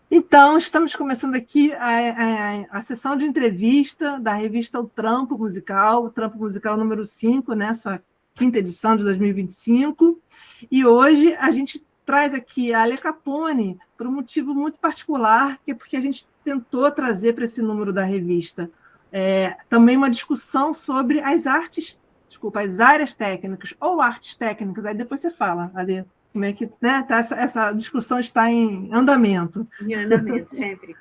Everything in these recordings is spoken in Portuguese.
Então, estamos começando aqui a sessão de entrevista da revista O Trampo Musical número 5, né, sua quinta edição de 2025. E hoje a gente traz aqui a Ale Capone por um motivo muito particular, que é porque a gente tentou trazer para esse número da revista também uma discussão sobre as áreas técnicas, ou artes técnicas, aí depois você fala, Ale. Como é que, né, tá, essa discussão está em andamento. Em andamento, sempre.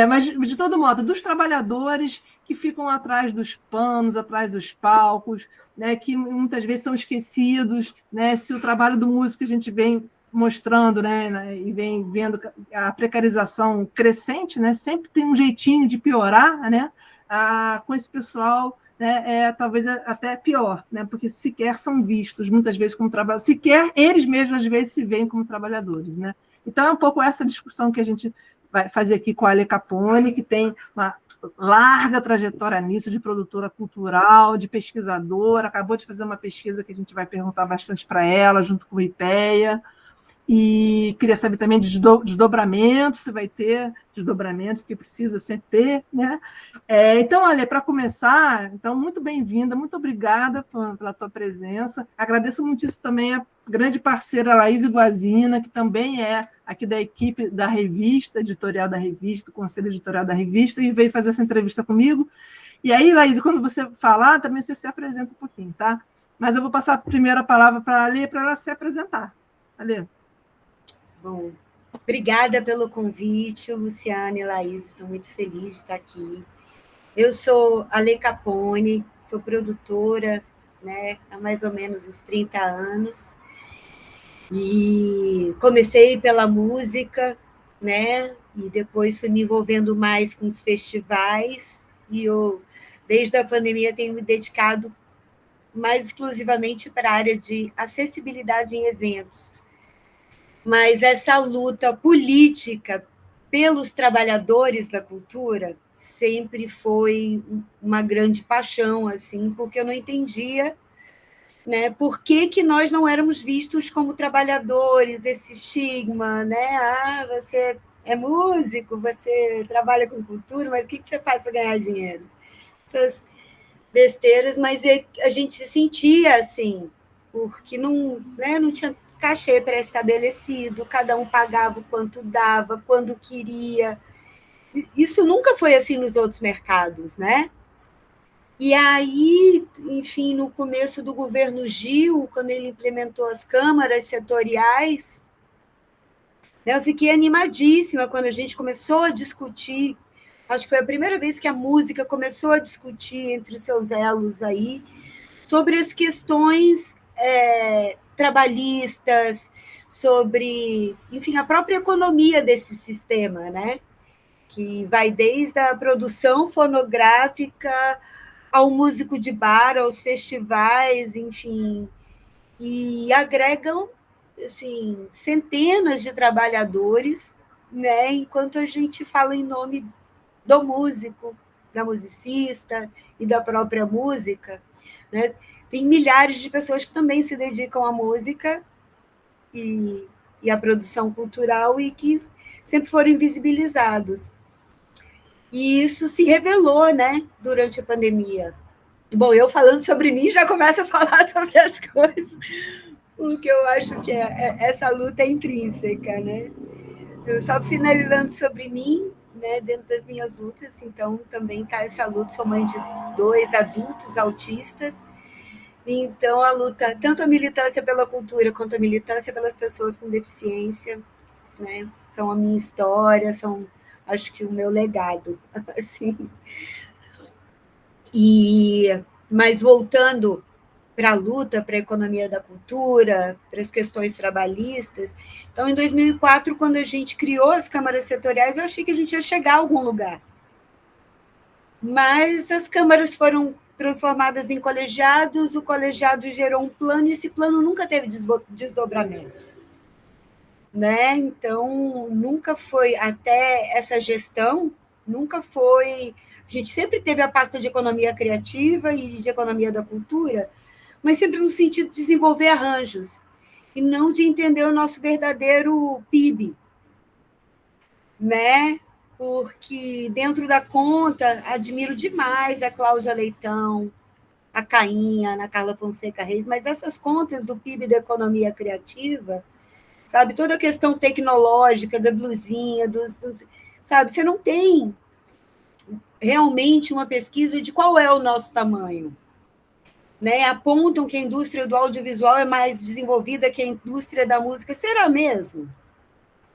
Mas, de todo modo, dos trabalhadores que ficam atrás dos panos, atrás dos palcos, né, que muitas vezes são esquecidos, né, se o trabalho do músico a gente vem mostrando, né, e vem vendo a precarização crescente, né, sempre tem um jeitinho de piorar, né, com esse pessoal, né, talvez até pior, né, porque sequer são vistos muitas vezes como trabalhadores, sequer eles mesmos às vezes se veem como trabalhadores, né. Então é um pouco essa discussão que a gente vai fazer aqui com a Ale Capone, que tem uma larga trajetória nisso, de produtora cultural, de pesquisadora, acabou de fazer uma pesquisa que a gente vai perguntar bastante para ela, junto com o IPEA, e queria saber também de desdobramento, se vai ter desdobramento, porque precisa sempre ter, né? Então, olha, para começar, então, muito bem-vinda, muito obrigada pela tua presença. Agradeço muitíssimo também a grande parceira Laís Guazina, que também é aqui da equipe da revista, editorial da revista, do conselho editorial da revista, e veio fazer essa entrevista comigo. E aí, Laís, quando você falar, também você se apresenta um pouquinho, tá? Mas eu vou passar primeiro a palavra para a Ale, para ela se apresentar. Ale. Bom, obrigada pelo convite, Luciana e Laís, estou muito feliz de estar aqui. Eu sou Ale Capone, sou produtora, né, há mais ou menos uns 30 anos, e comecei pela música, né, e depois fui me envolvendo mais com os festivais, e eu, desde a pandemia, tenho me dedicado mais exclusivamente para a área de acessibilidade em eventos. Mas essa luta política pelos trabalhadores da cultura sempre foi uma grande paixão, assim, porque eu não entendia, né, por que nós não éramos vistos como trabalhadores, esse estigma, né? Você é músico, você trabalha com cultura, mas o que você faz para ganhar dinheiro? Essas besteiras, mas a gente se sentia assim, porque não, né, não tinha cachê pré-estabelecido, cada um pagava o quanto dava, quando queria. Isso nunca foi assim nos outros mercados, né? E aí, enfim, no começo do governo Gil, quando ele implementou as câmaras setoriais, eu fiquei animadíssima quando a gente começou a discutir. Acho que foi a primeira vez que a música começou a discutir entre os seus elos aí sobre as questões trabalhistas, sobre, enfim, a própria economia desse sistema, né? Que vai desde a produção fonográfica ao músico de bar, aos festivais, enfim, e agregam assim, centenas de trabalhadores, né? Enquanto a gente fala em nome do músico, da musicista e da própria música, né? Tem milhares de pessoas que também se dedicam à música e à produção cultural e que sempre foram invisibilizados. E isso se revelou, né, durante a pandemia. Bom, eu falando sobre mim já começo a falar sobre as coisas, porque eu acho que essa luta é intrínseca, né? Eu só finalizando sobre mim, né, dentro das minhas lutas, então também está essa luta, sou mãe de 2 adultos autistas, então a luta, tanto a militância pela cultura quanto a militância pelas pessoas com deficiência, né, são a minha história, são, acho que o meu legado, assim. Mas voltando para a luta, para a economia da cultura, para as questões trabalhistas. Então, em 2004, quando a gente criou as câmaras setoriais, eu achei que a gente ia chegar a algum lugar. Mas as câmaras foram transformadas em colegiados, o colegiado gerou um plano e esse plano nunca teve desdobramento. Né? Então, nunca foi até essa gestão, Nunca foi... A gente sempre teve a pasta de economia criativa e de economia da cultura, mas sempre no sentido de desenvolver arranjos, e não de entender o nosso verdadeiro PIB, né? Porque dentro da conta, admiro demais a Cláudia Leitão, a Cainha, a Ana Carla Fonseca Reis, mas essas contas do PIB da economia criativa, sabe, toda a questão tecnológica da blusinha, sabe, você não tem realmente uma pesquisa de qual é o nosso tamanho, né? Apontam que a indústria do audiovisual é mais desenvolvida que a indústria da música. Será mesmo?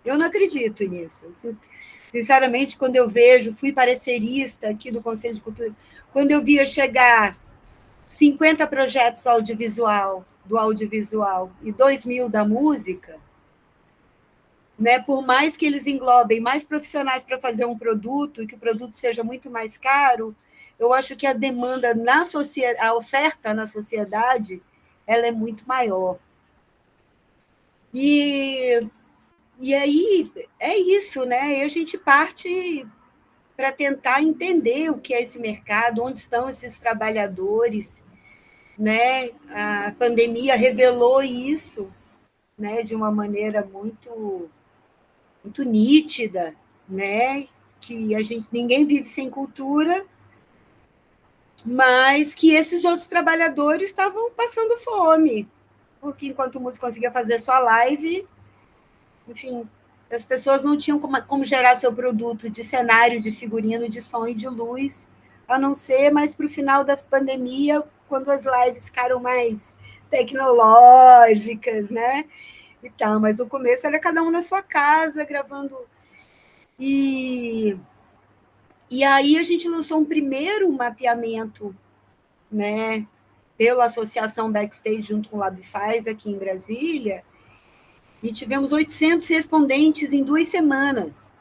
Eu não acredito nisso. Sinceramente, quando eu vejo, fui parecerista aqui do Conselho de Cultura, quando eu via chegar 50 projetos do audiovisual e 2.000 da música, né? Por mais que eles englobem mais profissionais para fazer um produto e que o produto seja muito mais caro, eu acho que a demanda na sociedade, a oferta na sociedade, ela é muito maior. E aí é isso, né? E a gente parte para tentar entender o que é esse mercado, onde estão esses trabalhadores, né? A pandemia revelou isso, né? De uma maneira muito nítida, né? Que ninguém vive sem cultura, mas que esses outros trabalhadores estavam passando fome, porque enquanto o músico conseguia fazer sua live, enfim, as pessoas não tinham como gerar seu produto de cenário, de figurino, de som e de luz, a não ser mais para o final da pandemia, quando as lives ficaram mais tecnológicas, né? E tal, mas no começo era cada um na sua casa, gravando. E aí a gente lançou um primeiro mapeamento, né, pela Associação Backstage, junto com o Labfaz, aqui em Brasília, e tivemos 800 respondentes em 2 semanas,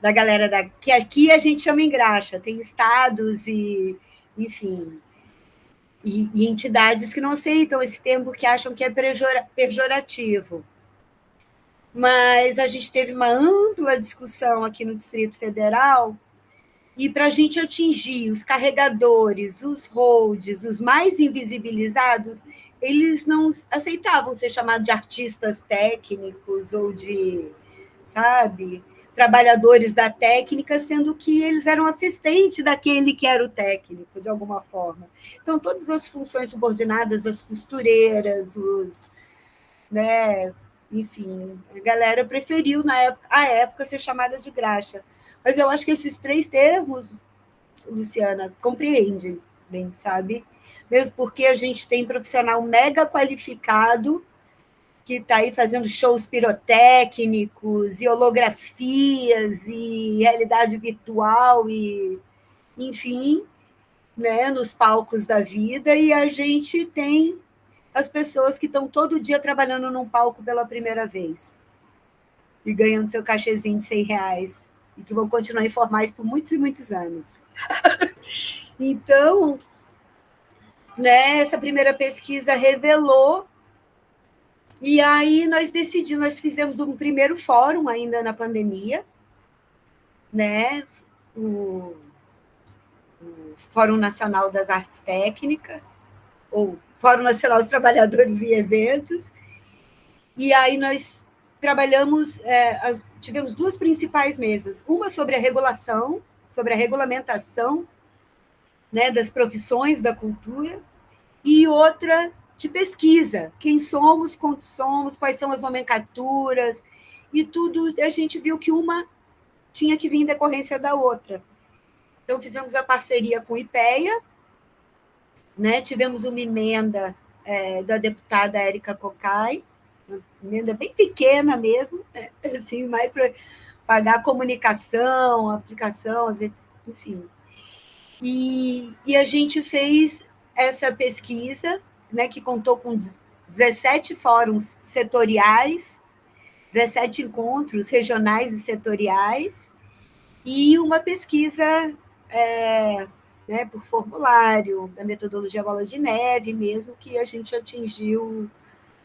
da galera que aqui a gente chama engraxa, tem estados e, enfim, e entidades que não aceitam esse termo porque acham que é pejorativo. Mas a gente teve uma ampla discussão aqui no Distrito Federal, e para a gente atingir os carregadores, os holds, os mais invisibilizados, eles não aceitavam ser chamados de artistas técnicos ou de, sabe, trabalhadores da técnica, sendo que eles eram assistentes daquele que era o técnico, de alguma forma. Então, todas as funções subordinadas, as costureiras, né, enfim, a galera preferiu, à época, ser chamada de graxa. Mas eu acho que esses 3 termos, Luciana, compreendem, sabe? Mesmo porque a gente tem profissional mega qualificado que está aí fazendo shows pirotécnicos, e holografias, e realidade virtual, e, enfim, né, nos palcos da vida, e a gente tem as pessoas que estão todo dia trabalhando num palco pela primeira vez e ganhando seu cachezinho de R$ 100 e que vão continuar informais por muitos e muitos anos. Então, né, essa primeira pesquisa revelou, e aí nós fizemos um primeiro fórum ainda na pandemia, né, o Fórum Nacional das Artes Técnicas, ou Fórum Nacional dos Trabalhadores em Eventos, e aí nós tivemos 2 principais mesas, uma sobre a regulação, sobre a regulamentação, né, das profissões da cultura, e outra de pesquisa, quem somos, quantos somos, quais são as nomenclaturas, e tudo, a gente viu que uma tinha que vir em decorrência da outra. Então, fizemos a parceria com o IPEA, né, tivemos uma emenda da deputada Érica Cocai, uma emenda bem pequena mesmo, né, assim, mais para pagar a comunicação, a aplicação, enfim. E a gente fez essa pesquisa, né, que contou com 17 fóruns setoriais, 17 encontros regionais e setoriais, e uma pesquisa né, por formulário, da metodologia bola de neve mesmo, que a gente atingiu.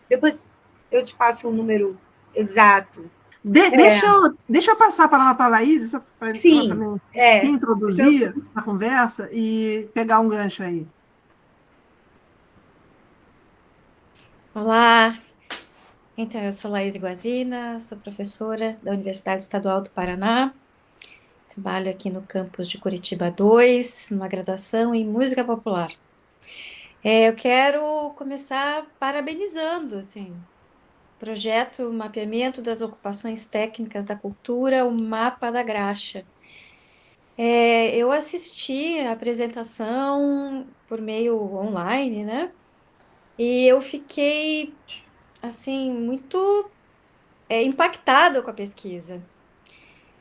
Depois eu te passo um número exato. Deixa eu passar a palavra para a Laís, só para ela Sim, também se introduzir na conversa e pegar um gancho aí. Olá, então eu sou Laís Guazina, sou professora da Universidade Estadual do Paraná, trabalho aqui no campus de Curitiba 2, numa graduação em música popular. Eu quero começar parabenizando, assim, o projeto Mapeamento das Ocupações Técnicas da Cultura, o Mapa da Graxa. Eu assisti a apresentação por meio online, né? E eu fiquei, assim, muito impactada com a pesquisa.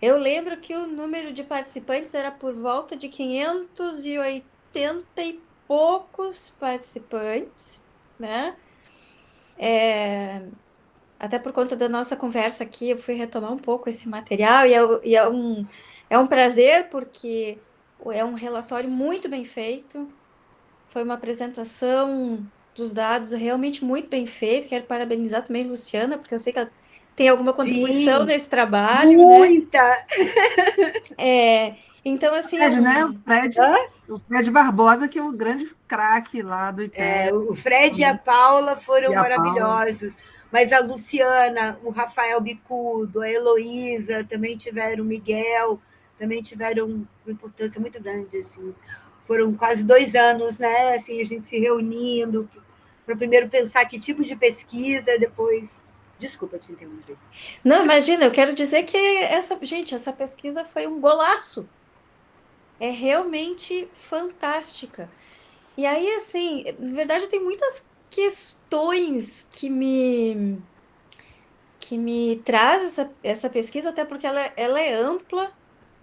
Eu lembro que o número de participantes era por volta de 580 e poucos participantes, né? Até por conta da nossa conversa aqui, eu fui retomar um pouco esse material é um prazer, porque é um relatório muito bem feito, foi uma apresentação dos dados realmente muito bem feita. Quero parabenizar também a Luciana, porque eu sei que ela tem alguma contribuição sim, nesse trabalho, né? muita. Então, assim, Fred, né? O Fred Barbosa, que é o grande craque lá do IPEA. O Fred e a Também. Paula E foram a Paula. maravilhosos, mas a Luciana, o Rafael Bicudo, a Heloísa também tiveram, o Miguel também tiveram uma importância muito grande. Assim. Foram quase 2 anos, né? Assim, a gente se reunindo para primeiro pensar que tipo de pesquisa, depois. Desculpa te interromper. Não, imagina, eu quero dizer que essa pesquisa foi um golaço. É realmente fantástica. E aí, assim, na verdade, tem muitas questões que me traz essa pesquisa, até porque ela é ampla,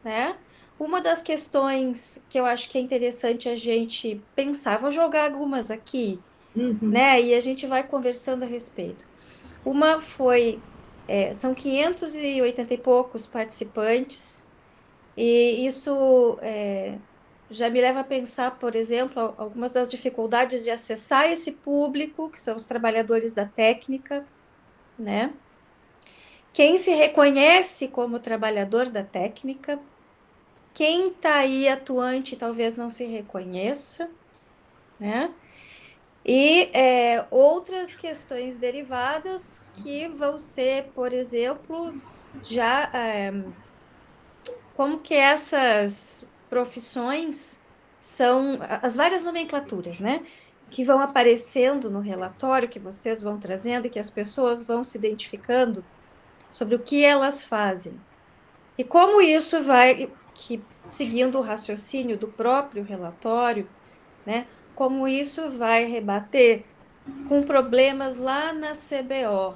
né? Uma das questões que eu acho que é interessante a gente pensar, vou jogar algumas aqui, Uhum. né? E a gente vai conversando a respeito. Uma foi, são 580 e poucos participantes, e isso já me leva a pensar, por exemplo, algumas das dificuldades de acessar esse público, que são os trabalhadores da técnica, né? Quem se reconhece como trabalhador da técnica, quem está aí atuante talvez não se reconheça, né? E outras questões derivadas que vão ser, por exemplo, já como que essas profissões são as várias nomenclaturas, né? Que vão aparecendo no relatório que vocês vão trazendo e que as pessoas vão se identificando sobre o que elas fazem. E como isso seguindo o raciocínio do próprio relatório, né? Como isso vai rebater com problemas lá na CBO,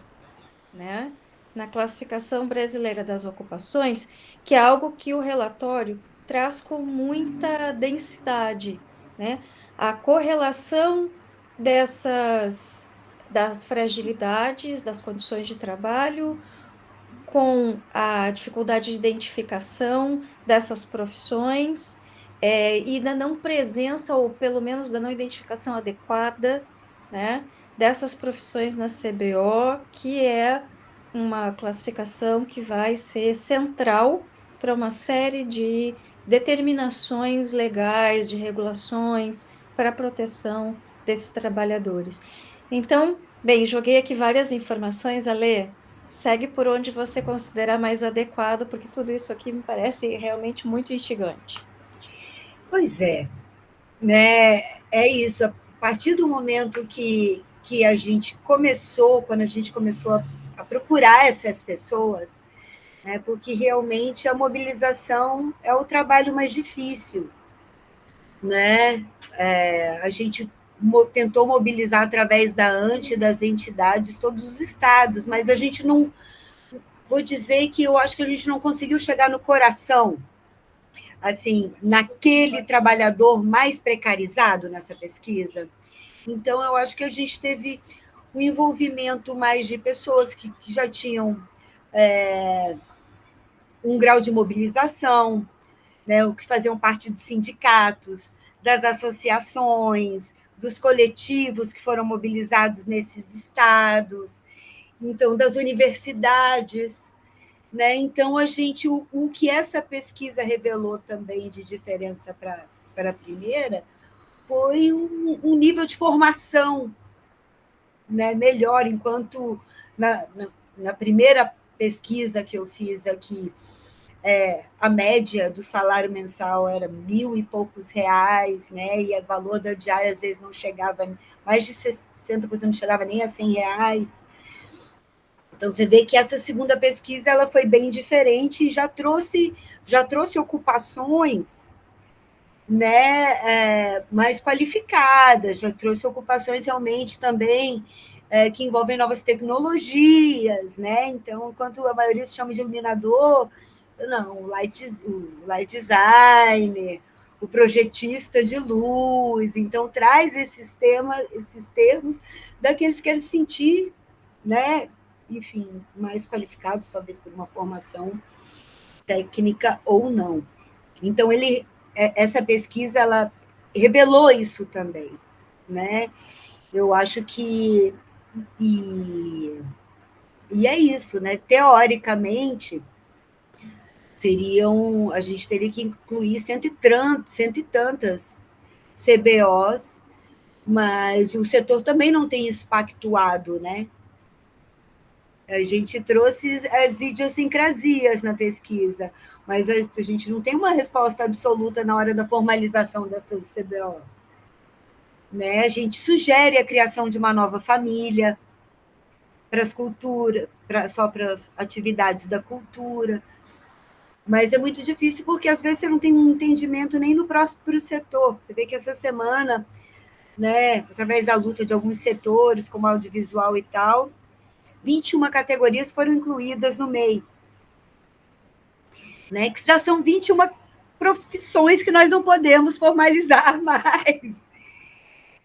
né? Na Classificação Brasileira das Ocupações, que é algo que o relatório traz com muita densidade, né? A correlação das fragilidades das condições de trabalho com a dificuldade de identificação dessas profissões, e da não presença, ou pelo menos da não identificação adequada, né, dessas profissões na CBO, que é uma classificação que vai ser central para uma série de determinações legais, de regulações para a proteção desses trabalhadores. Então, bem, joguei aqui várias informações, Alê. Segue por onde você considerar mais adequado, porque tudo isso aqui me parece realmente muito instigante. Pois é, né? É isso. A partir do momento que a gente começou, quando a gente começou a procurar essas pessoas, né? Porque realmente a mobilização é o trabalho mais difícil, né? A gente tentou mobilizar através da ANTE, das entidades, todos os estados, mas a gente não, vou dizer que eu acho que a gente não conseguiu chegar no coração, assim, naquele trabalhador mais precarizado nessa pesquisa. Então, eu acho que a gente teve um envolvimento mais de pessoas que já tinham um grau de mobilização, né, o que faziam parte dos sindicatos, das associações, dos coletivos que foram mobilizados nesses estados, então, das universidades. né? Então, o que essa pesquisa revelou também de diferença para a primeira foi um nível de formação, né, melhor, enquanto na primeira pesquisa que eu fiz aqui, a média do salário mensal era 1.000 e poucos reais, né? E o valor da diária às vezes não chegava, mais de 60% não chegava nem a 100 reais. Então, você vê que essa segunda pesquisa ela foi bem diferente e já trouxe ocupações, né, mais qualificadas, já trouxe ocupações realmente também que envolvem novas tecnologias, né? Então, enquanto a maioria se chama de iluminador, não, o light designer, o projetista de luz, então traz esses termos daqueles que querem se sentir, né, enfim, mais qualificados, talvez por uma formação técnica ou não. Então, essa pesquisa ela revelou isso também, né? Eu acho que e é isso, né? Teoricamente, a gente teria que incluir cento e tantas CBOs, mas o setor também não tem isso pactuado, né? A gente trouxe as idiosincrasias na pesquisa, mas a gente não tem uma resposta absoluta na hora da formalização dessa CBO. Né? A gente sugere a criação de uma nova família para as culturas, só para as atividades da cultura, mas é muito difícil porque às vezes você não tem um entendimento nem no próprio setor. Você vê que essa semana, né, através da luta de alguns setores, como audiovisual e tal, 21 categorias foram incluídas no MEI, né, que já são 21 profissões que nós não podemos formalizar mais.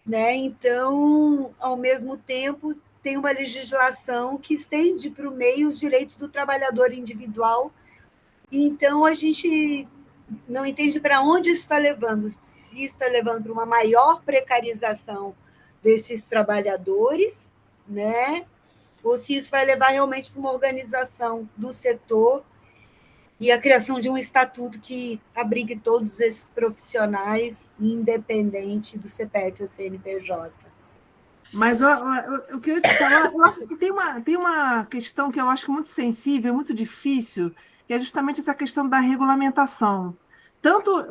Né? Então, ao mesmo tempo, tem uma legislação que estende para o meio os direitos do trabalhador individual. Então, a gente não entende para onde isso está levando, se está levando para uma maior precarização desses trabalhadores, né? Ou se isso vai levar realmente para uma organização do setor e a criação de um estatuto que abrigue todos esses profissionais, independente do CPF ou CNPJ. Mas o que eu ia te falar, eu acho que tem uma questão que eu acho muito sensível, muito difícil, que é justamente essa questão da regulamentação. Tanto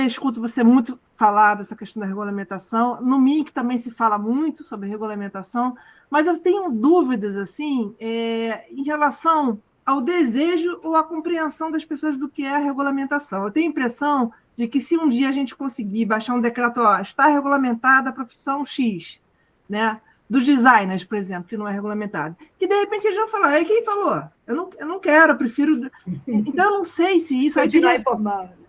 escuto você muito falar dessa questão da regulamentação, no MINC também se fala muito sobre regulamentação, mas eu tenho dúvidas assim em relação ao desejo ou à compreensão das pessoas do que é a regulamentação. Eu tenho a impressão de que se um dia a gente conseguir baixar um decreto, ó, está regulamentada a profissão X, né? Dos designers, por exemplo, que não é regulamentado. Que de repente eles vão falar, aí quem falou? Eu não quero, eu prefiro. Então, eu não sei se isso. Continuar informado.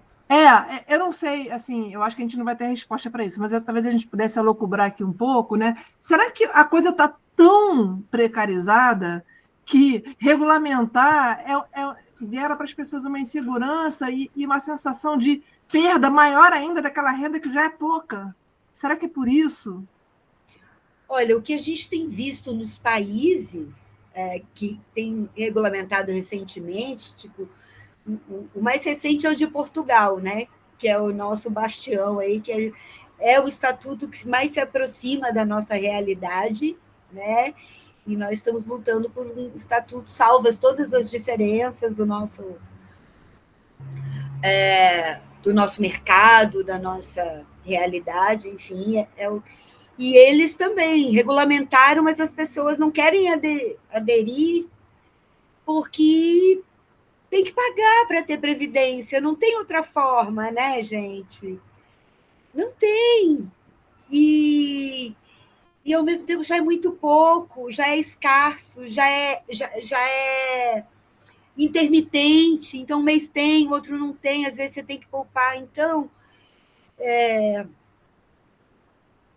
Eu não sei, assim, eu acho que a gente não vai ter resposta para isso, mas talvez a gente pudesse alocubrar aqui um pouco, né? Será que a coisa está tão precarizada que regulamentar gera para as pessoas uma insegurança e uma sensação de perda maior ainda daquela renda que já é pouca? Será que é por isso? Olha, o que a gente tem visto nos países que tem regulamentado recentemente, tipo, o mais recente é o de Portugal, né? Que é o nosso bastião aí, que é o estatuto que mais se aproxima da nossa realidade, né? E nós estamos lutando por um estatuto salvas todas as diferenças do nosso mercado, da nossa realidade, enfim, e eles também regulamentaram, mas as pessoas não querem aderir porque tem que pagar para ter previdência, não tem outra forma, né, gente? Não tem. E ao mesmo tempo já é muito pouco, já é escasso, já é intermitente, então um mês tem, outro não tem, às vezes você tem que poupar, então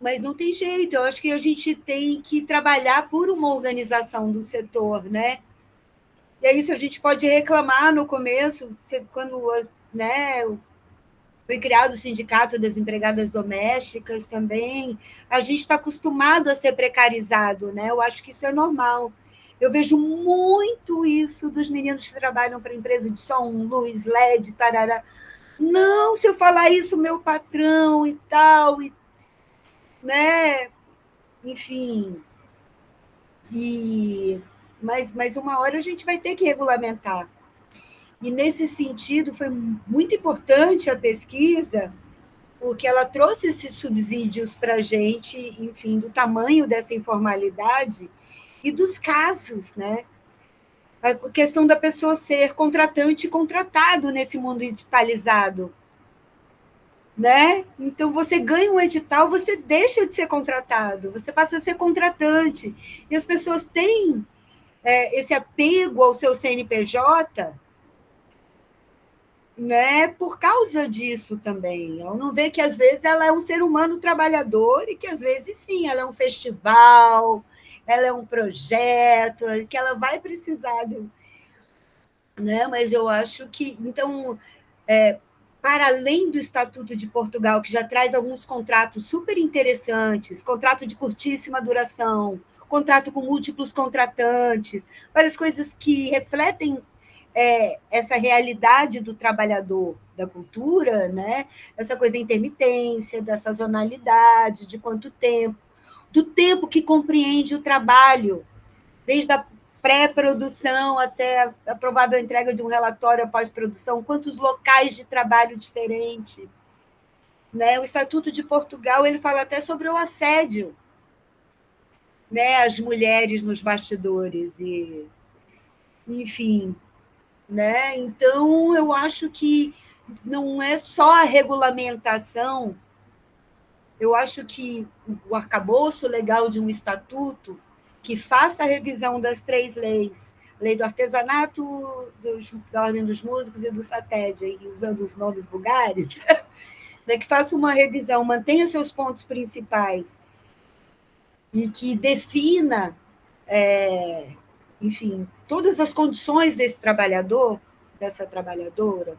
mas não tem jeito, eu acho que a gente tem que trabalhar por uma organização do setor, né? E é isso, a gente pode reclamar no começo, quando, né, foi criado o Sindicato das Empregadas Domésticas também, a gente está acostumado a ser precarizado, né? Eu acho que isso é normal. Eu vejo muito isso dos meninos que trabalham para empresa de som, luz, LED, tarará. Não, se eu falar isso, meu patrão e tal, né? Enfim. Mas uma hora a gente vai ter que regulamentar. E, nesse sentido, foi muito importante a pesquisa, porque ela trouxe esses subsídios para a gente, enfim, do tamanho dessa informalidade e dos casos, né? A questão da pessoa ser contratante e contratado nesse mundo digitalizado, né? Então, você ganha um edital, você deixa de ser contratado, você passa a ser contratante. E as pessoas têm esse apego ao seu CNPJ, né, por causa disso também. Ela não vê que, às vezes, ela é um ser humano trabalhador e que, às vezes, sim, ela é um festival, ela é um projeto, que ela vai precisar de... Né? Mas eu acho que, então, para além do Estatuto de Portugal, que já traz alguns contratos super interessantes, contrato de curtíssima duração, contrato com múltiplos contratantes, várias coisas que refletem essa realidade do trabalhador da cultura, né? Essa coisa da intermitência, da sazonalidade, de quanto tempo, do tempo que compreende o trabalho, desde a pré-produção até a provável entrega de um relatório após produção, quantos locais de trabalho diferentes. Né? O Estatuto de Portugal ele fala até sobre o assédio, né? As mulheres nos bastidores, e, enfim. Né? Então, eu acho que não é só a regulamentação, eu acho que o arcabouço legal de um estatuto que faça a revisão das 3 leis, lei do artesanato, da Ordem dos Músicos e do SATED, usando os nomes vulgares, né, que faça uma revisão, mantenha seus pontos principais e que defina, enfim, todas as condições desse trabalhador, dessa trabalhadora,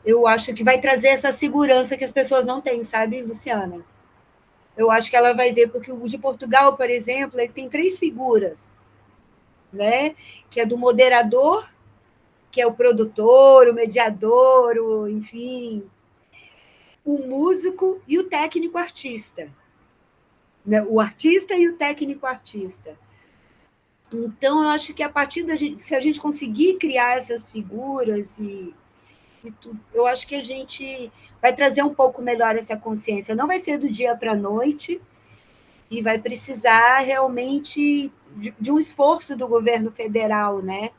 eu acho que vai trazer essa segurança que as pessoas não têm, sabe, Luciana? Eu acho que ela vai ver, porque o de Portugal, por exemplo, ele tem 3 figuras, né? Que é do moderador, que é o produtor, o mediador, enfim, o músico e o técnico artista. Né? O artista e o técnico artista. Então, eu acho que a partir da gente, se a gente conseguir criar essas figuras eu acho que a gente vai trazer um pouco melhor essa consciência. Não vai ser do dia para a noite e vai precisar realmente de um esforço do governo federal, né?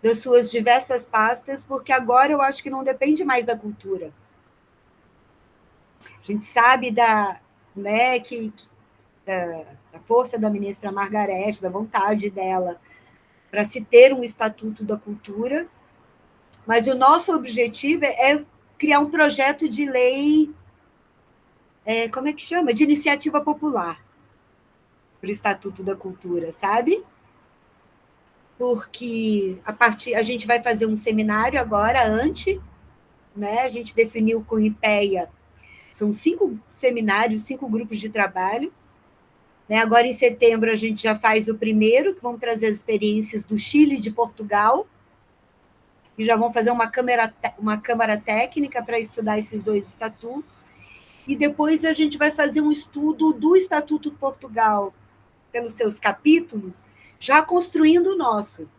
Das suas diversas pastas, porque agora eu acho que não depende mais da cultura. A gente sabe né, da força da ministra Margarete, da vontade dela para se ter um estatuto da cultura, mas o nosso objetivo é criar um projeto de lei, como é que chama? De iniciativa popular para o Estatuto da Cultura, sabe? Porque a gente vai fazer um seminário agora, né? A gente definiu com o IPEA, são 5 seminários, 5 grupos de trabalho. Né? Agora, em setembro, a gente já faz o primeiro, que vão trazer as experiências do Chile e de Portugal, e já vão fazer uma câmara técnica para estudar esses 2 estatutos, e depois a gente vai fazer um estudo do Estatuto de Portugal, pelos seus capítulos, já construindo o nosso.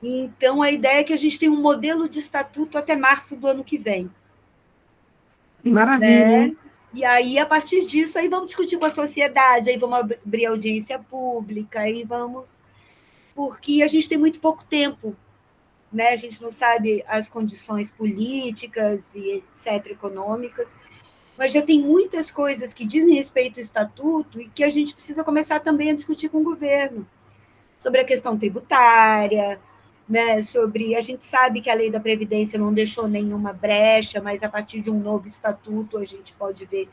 Então, a ideia é que a gente tem um modelo de estatuto até março do ano que vem. Maravilha. Né? E aí, a partir disso, aí vamos discutir com a sociedade, aí vamos abrir audiência pública, aí vamos... Porque a gente tem muito pouco tempo, né? A gente não sabe as condições políticas e etc., econômicas, mas já tem muitas coisas que dizem respeito ao estatuto e que a gente precisa começar também a discutir com o governo, sobre a questão tributária, né? A gente sabe que a lei da Previdência não deixou nenhuma brecha, mas a partir de um novo estatuto a gente pode ver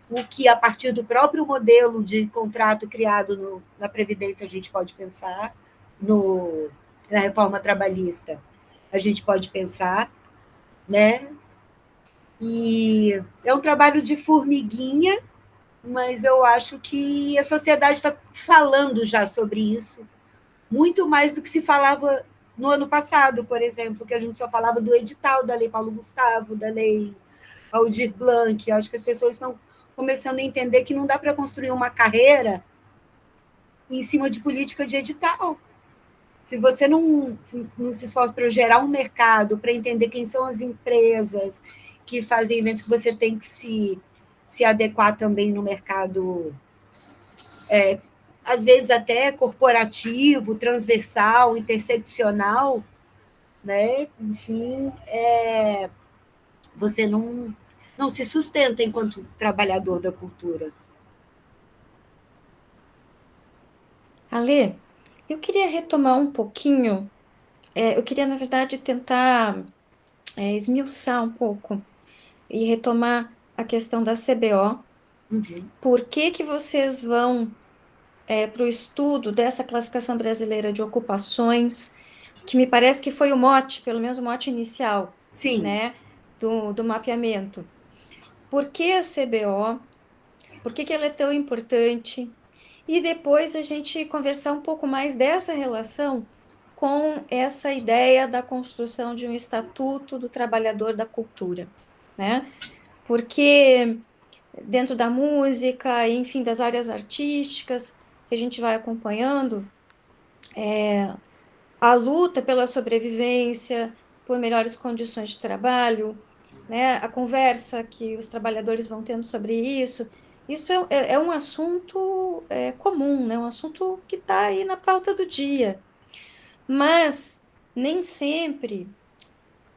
o que, a partir do próprio modelo de contrato criado na Previdência, a gente pode pensar, na reforma trabalhista, a gente pode pensar, né? E é um trabalho de formiguinha, mas eu acho que a sociedade está falando já sobre isso, muito mais do que se falava no ano passado, por exemplo, que a gente só falava do edital da Lei Paulo Gustavo, da Lei Aldir Blanc. Eu acho que as pessoas estão começando a entender que não dá para construir uma carreira em cima de política de edital. Se você não se esforça para gerar um mercado, para entender quem são as empresas que fazem eventos, você tem que se adequar também no mercado, às vezes até corporativo, transversal, interseccional, né? Enfim, você não se sustenta enquanto trabalhador da cultura. Ale, eu queria retomar um pouquinho, eu queria, na verdade, tentar esmiuçar um pouco e retomar a questão da CBO. Uhum. Por que que vocês vão para o estudo dessa classificação brasileira de ocupações, que me parece que foi o mote, pelo menos o mote inicial, Sim. né, do mapeamento? Por que a CBO? Por que que ela é tão importante? E depois a gente conversar um pouco mais dessa relação com essa ideia da construção de um estatuto do trabalhador da cultura, né? Porque dentro da música, enfim, das áreas artísticas que a gente vai acompanhando, a luta pela sobrevivência, por melhores condições de trabalho, né? A conversa que os trabalhadores vão tendo sobre isso é um assunto comum, né? Um assunto que está aí na pauta do dia. Mas nem sempre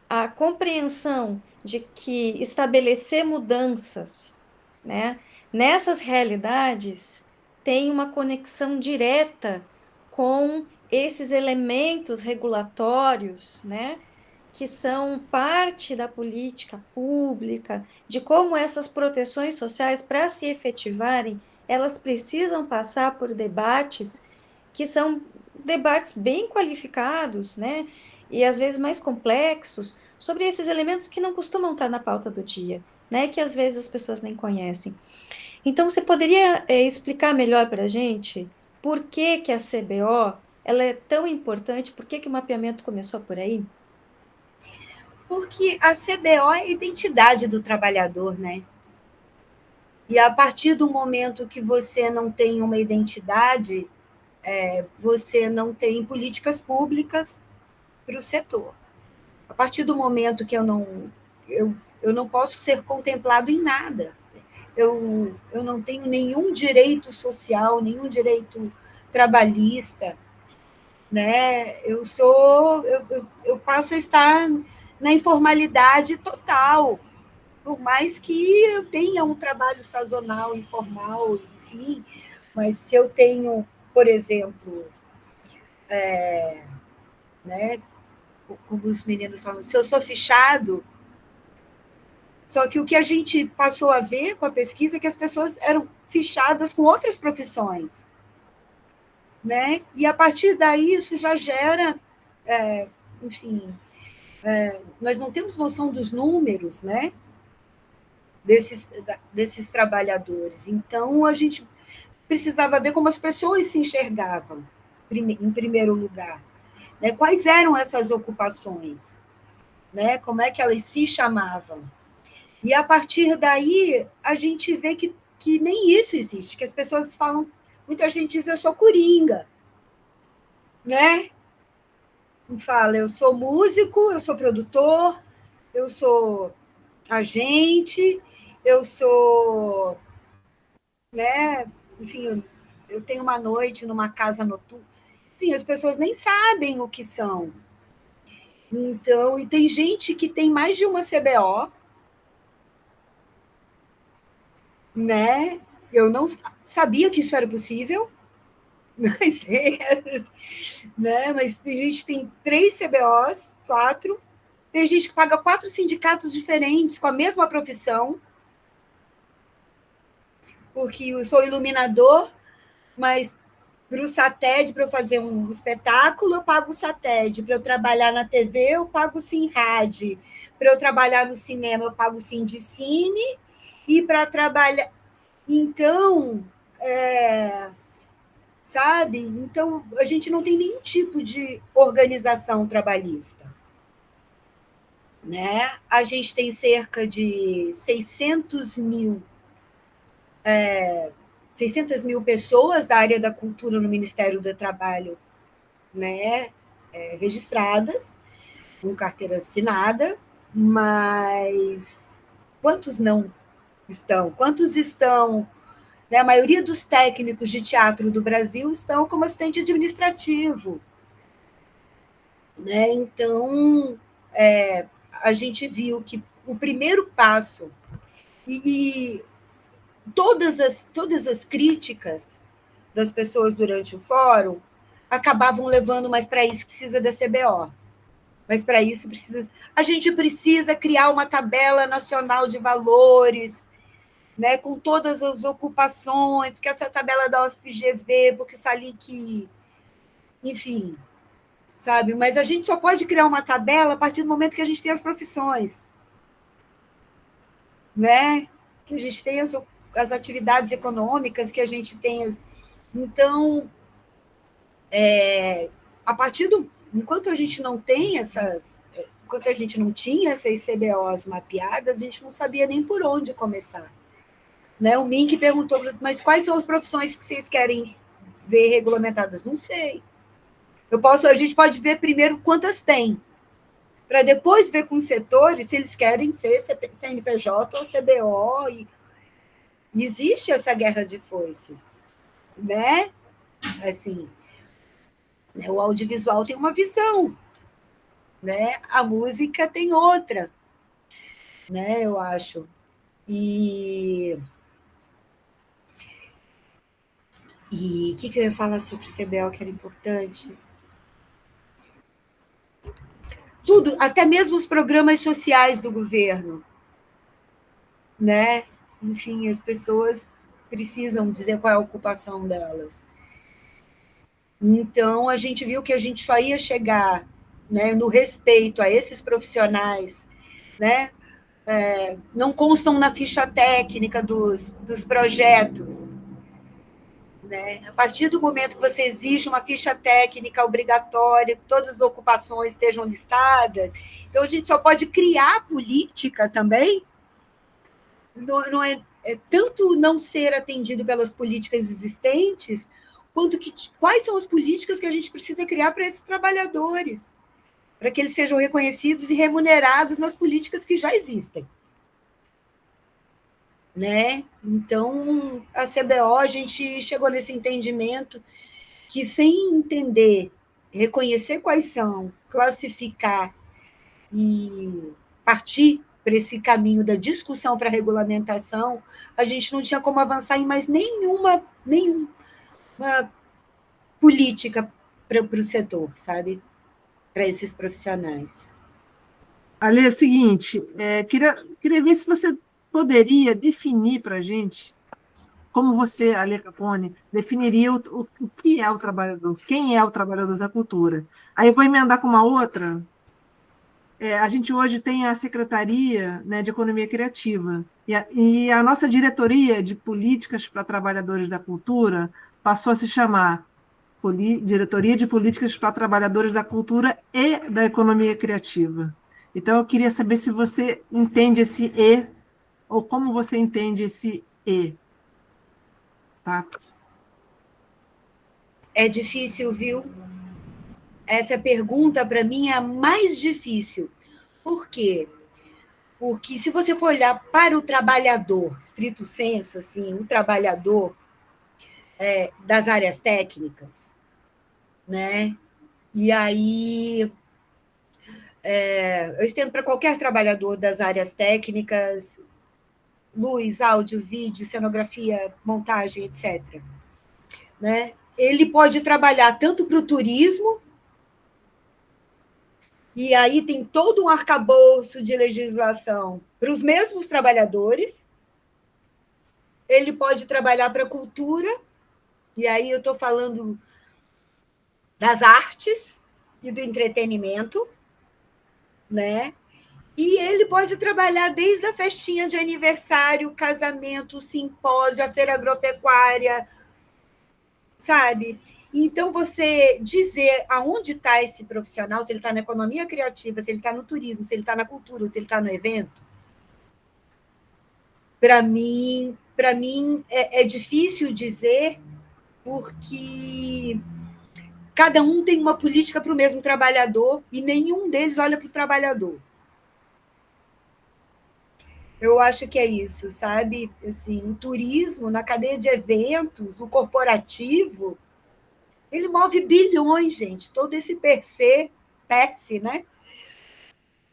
a compreensão de que estabelecer mudanças, né, nessas realidades tem uma conexão direta com esses elementos regulatórios, né, que são parte da política pública, de como essas proteções sociais, para se efetivarem, elas precisam passar por debates que são debates bem qualificados, né? E às vezes mais complexos, sobre esses elementos que não costumam estar na pauta do dia, né? Que às vezes as pessoas nem conhecem. Então, você poderia explicar melhor para a gente por que que a CBO ela é tão importante, por que que o mapeamento começou por aí? Porque a CBO é a identidade do trabalhador, né? E a partir do momento que você não tem uma identidade, você não tem políticas públicas para o setor. A partir do momento que eu não posso ser contemplado em nada, eu não tenho nenhum direito social, nenhum direito trabalhista, né? Eu passo a estar na informalidade total, por mais que eu tenha um trabalho sazonal, informal, enfim, mas se eu tenho, por exemplo, né, como os meninos falam, se eu sou fichado, só que o que a gente passou a ver com a pesquisa é que as pessoas eram fichadas com outras profissões, né? E a partir daí isso já gera, enfim, nós não temos noção dos números, né? Desses trabalhadores. Então a gente precisava ver como as pessoas se enxergavam, em primeiro lugar, né? Quais eram essas ocupações, né? Como é que elas se chamavam? E a partir daí, a gente vê que nem isso existe, que as pessoas falam, muita gente diz, eu sou coringa, né? Fala, eu sou músico, eu sou produtor, eu sou agente, eu sou, né? Enfim, eu tenho uma noite numa casa noturna. Enfim, as pessoas nem sabem o que são. Então, e tem gente que tem mais de uma CBO, né? Eu não sabia que isso era possível, mas, né? Mas tem gente que tem 3 CBOs, 4. Tem gente que paga 4 sindicatos diferentes com a mesma profissão, porque eu sou iluminador, mas para o SATED, para eu fazer um espetáculo, eu pago o SATED. Para eu trabalhar na TV, eu pago o SINRAD. Para eu trabalhar no cinema, eu pago o Sindicine. E para trabalhar... Então, sabe? Então, a gente não tem nenhum tipo de organização trabalhista. Né? A gente tem cerca de 600 mil pessoas da área da cultura no Ministério do Trabalho, né? Registradas, com carteira assinada, mas quantos não estão? Quantos estão? Né? A maioria dos técnicos de teatro do Brasil estão como assistente administrativo. Né? Então, a gente viu que o primeiro passo, e todas as críticas das pessoas durante o fórum acabavam levando, mas para isso precisa da CBO. Mas para isso precisa. A gente precisa criar uma tabela nacional de valores, né, com todas as ocupações, porque essa tabela da UFGV, porque o SALIC, enfim, sabe? Mas a gente só pode criar uma tabela a partir do momento que a gente tem as profissões, né? Que a gente tem as atividades econômicas, que a gente tem as. Então, a partir do. Enquanto a gente não tem essas. Enquanto a gente não tinha essas CBOs mapeadas, a gente não sabia nem por onde começar. Né? O Mink perguntou, mas quais são as profissões que vocês querem ver regulamentadas? Não sei. A gente pode ver primeiro quantas tem, para depois ver com os setores se eles querem ser CNPJ ou CBO. E existe essa guerra de foice, né? Assim, né? O audiovisual tem uma visão, né? A música tem outra, né? Eu acho. E o que eu ia falar sobre o CBO que era importante? Tudo, até mesmo os programas sociais do governo, né? Enfim, as pessoas precisam dizer qual é a ocupação delas. Então, a gente viu que a gente só ia chegar, né, no respeito a esses profissionais, né? Não constam na ficha técnica dos projetos. Né? A partir do momento que você exige uma ficha técnica obrigatória, que todas as ocupações estejam listadas, então a gente só pode criar política também. Não é tanto não ser atendido pelas políticas existentes, quanto quais são as políticas que a gente precisa criar para esses trabalhadores, para que eles sejam reconhecidos e remunerados nas políticas que já existem. Né? Então, a CBO, a gente chegou nesse entendimento que, sem entender, reconhecer quais são, classificar e partir para esse caminho da discussão para a regulamentação, a gente não tinha como avançar em mais nenhuma política para o setor, sabe? Para esses profissionais. Ale, é o seguinte, queria ver se você poderia definir para a gente como você, Ale Capone, definiria o que é o trabalhador, quem é o trabalhador da cultura. Aí eu vou emendar com uma outra. A gente hoje tem a Secretaria, né, de Economia Criativa, e a nossa diretoria de políticas para trabalhadores da cultura passou a se chamar Diretoria de Políticas para Trabalhadores da Cultura e da Economia Criativa. Então, eu queria saber se você entende esse E, ou como você entende esse E. Tá? É difícil, viu? Essa pergunta, para mim, é a mais difícil. Por quê? Porque se você for olhar para o trabalhador, estrito senso, assim, o trabalhador das áreas técnicas, né? E aí eu estendo para qualquer trabalhador das áreas técnicas, luz, áudio, vídeo, cenografia, montagem, etc. Né? Ele pode trabalhar tanto para o turismo, e aí tem todo um arcabouço de legislação para os mesmos trabalhadores. Ele pode trabalhar para a cultura, e aí eu estou falando das artes e do entretenimento, né? E ele pode trabalhar desde a festinha de aniversário, casamento, simpósio, a feira agropecuária, sabe? Então, você dizer aonde está esse profissional, se ele está na economia criativa, se ele está no turismo, se ele está na cultura, se ele está no evento, para mim é difícil dizer, porque cada um tem uma política para o mesmo trabalhador e nenhum deles olha para o trabalhador. Eu acho que é isso, sabe? Assim, o turismo, na cadeia de eventos, o corporativo, ele move bilhões, gente. Todo esse PERSE, né?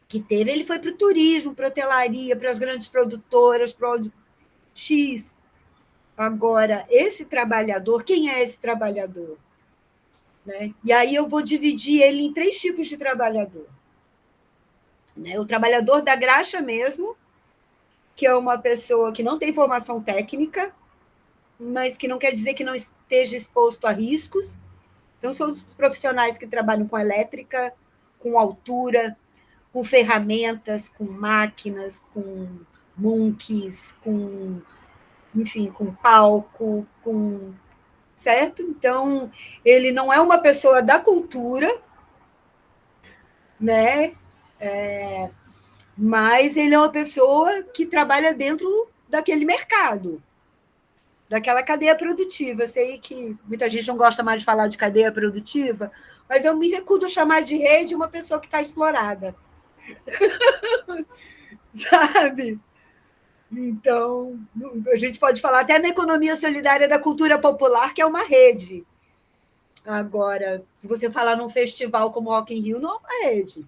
Que teve, ele foi para o turismo, para a hotelaria, para as grandes produtoras, para o X. Agora, esse trabalhador, quem é esse trabalhador? Né? E aí eu vou dividir ele em 3 tipos de trabalhador. Né? O trabalhador da graxa mesmo, que é uma pessoa que não tem formação técnica, mas que não quer dizer que não esteja exposto a riscos. Então, são os profissionais que trabalham com elétrica, com altura, com ferramentas, com máquinas, com monkeys, enfim, com palco, certo? Então, ele não é uma pessoa da cultura, né? Mas ele é uma pessoa que trabalha dentro daquele mercado, daquela cadeia produtiva. Eu sei que muita gente não gosta mais de falar de cadeia produtiva, mas eu me recuso a chamar de rede uma pessoa que está explorada. Sabe? Então, a gente pode falar até na economia solidária da cultura popular, que é uma rede. Agora, se você falar num festival como Rock in Rio, não é uma rede.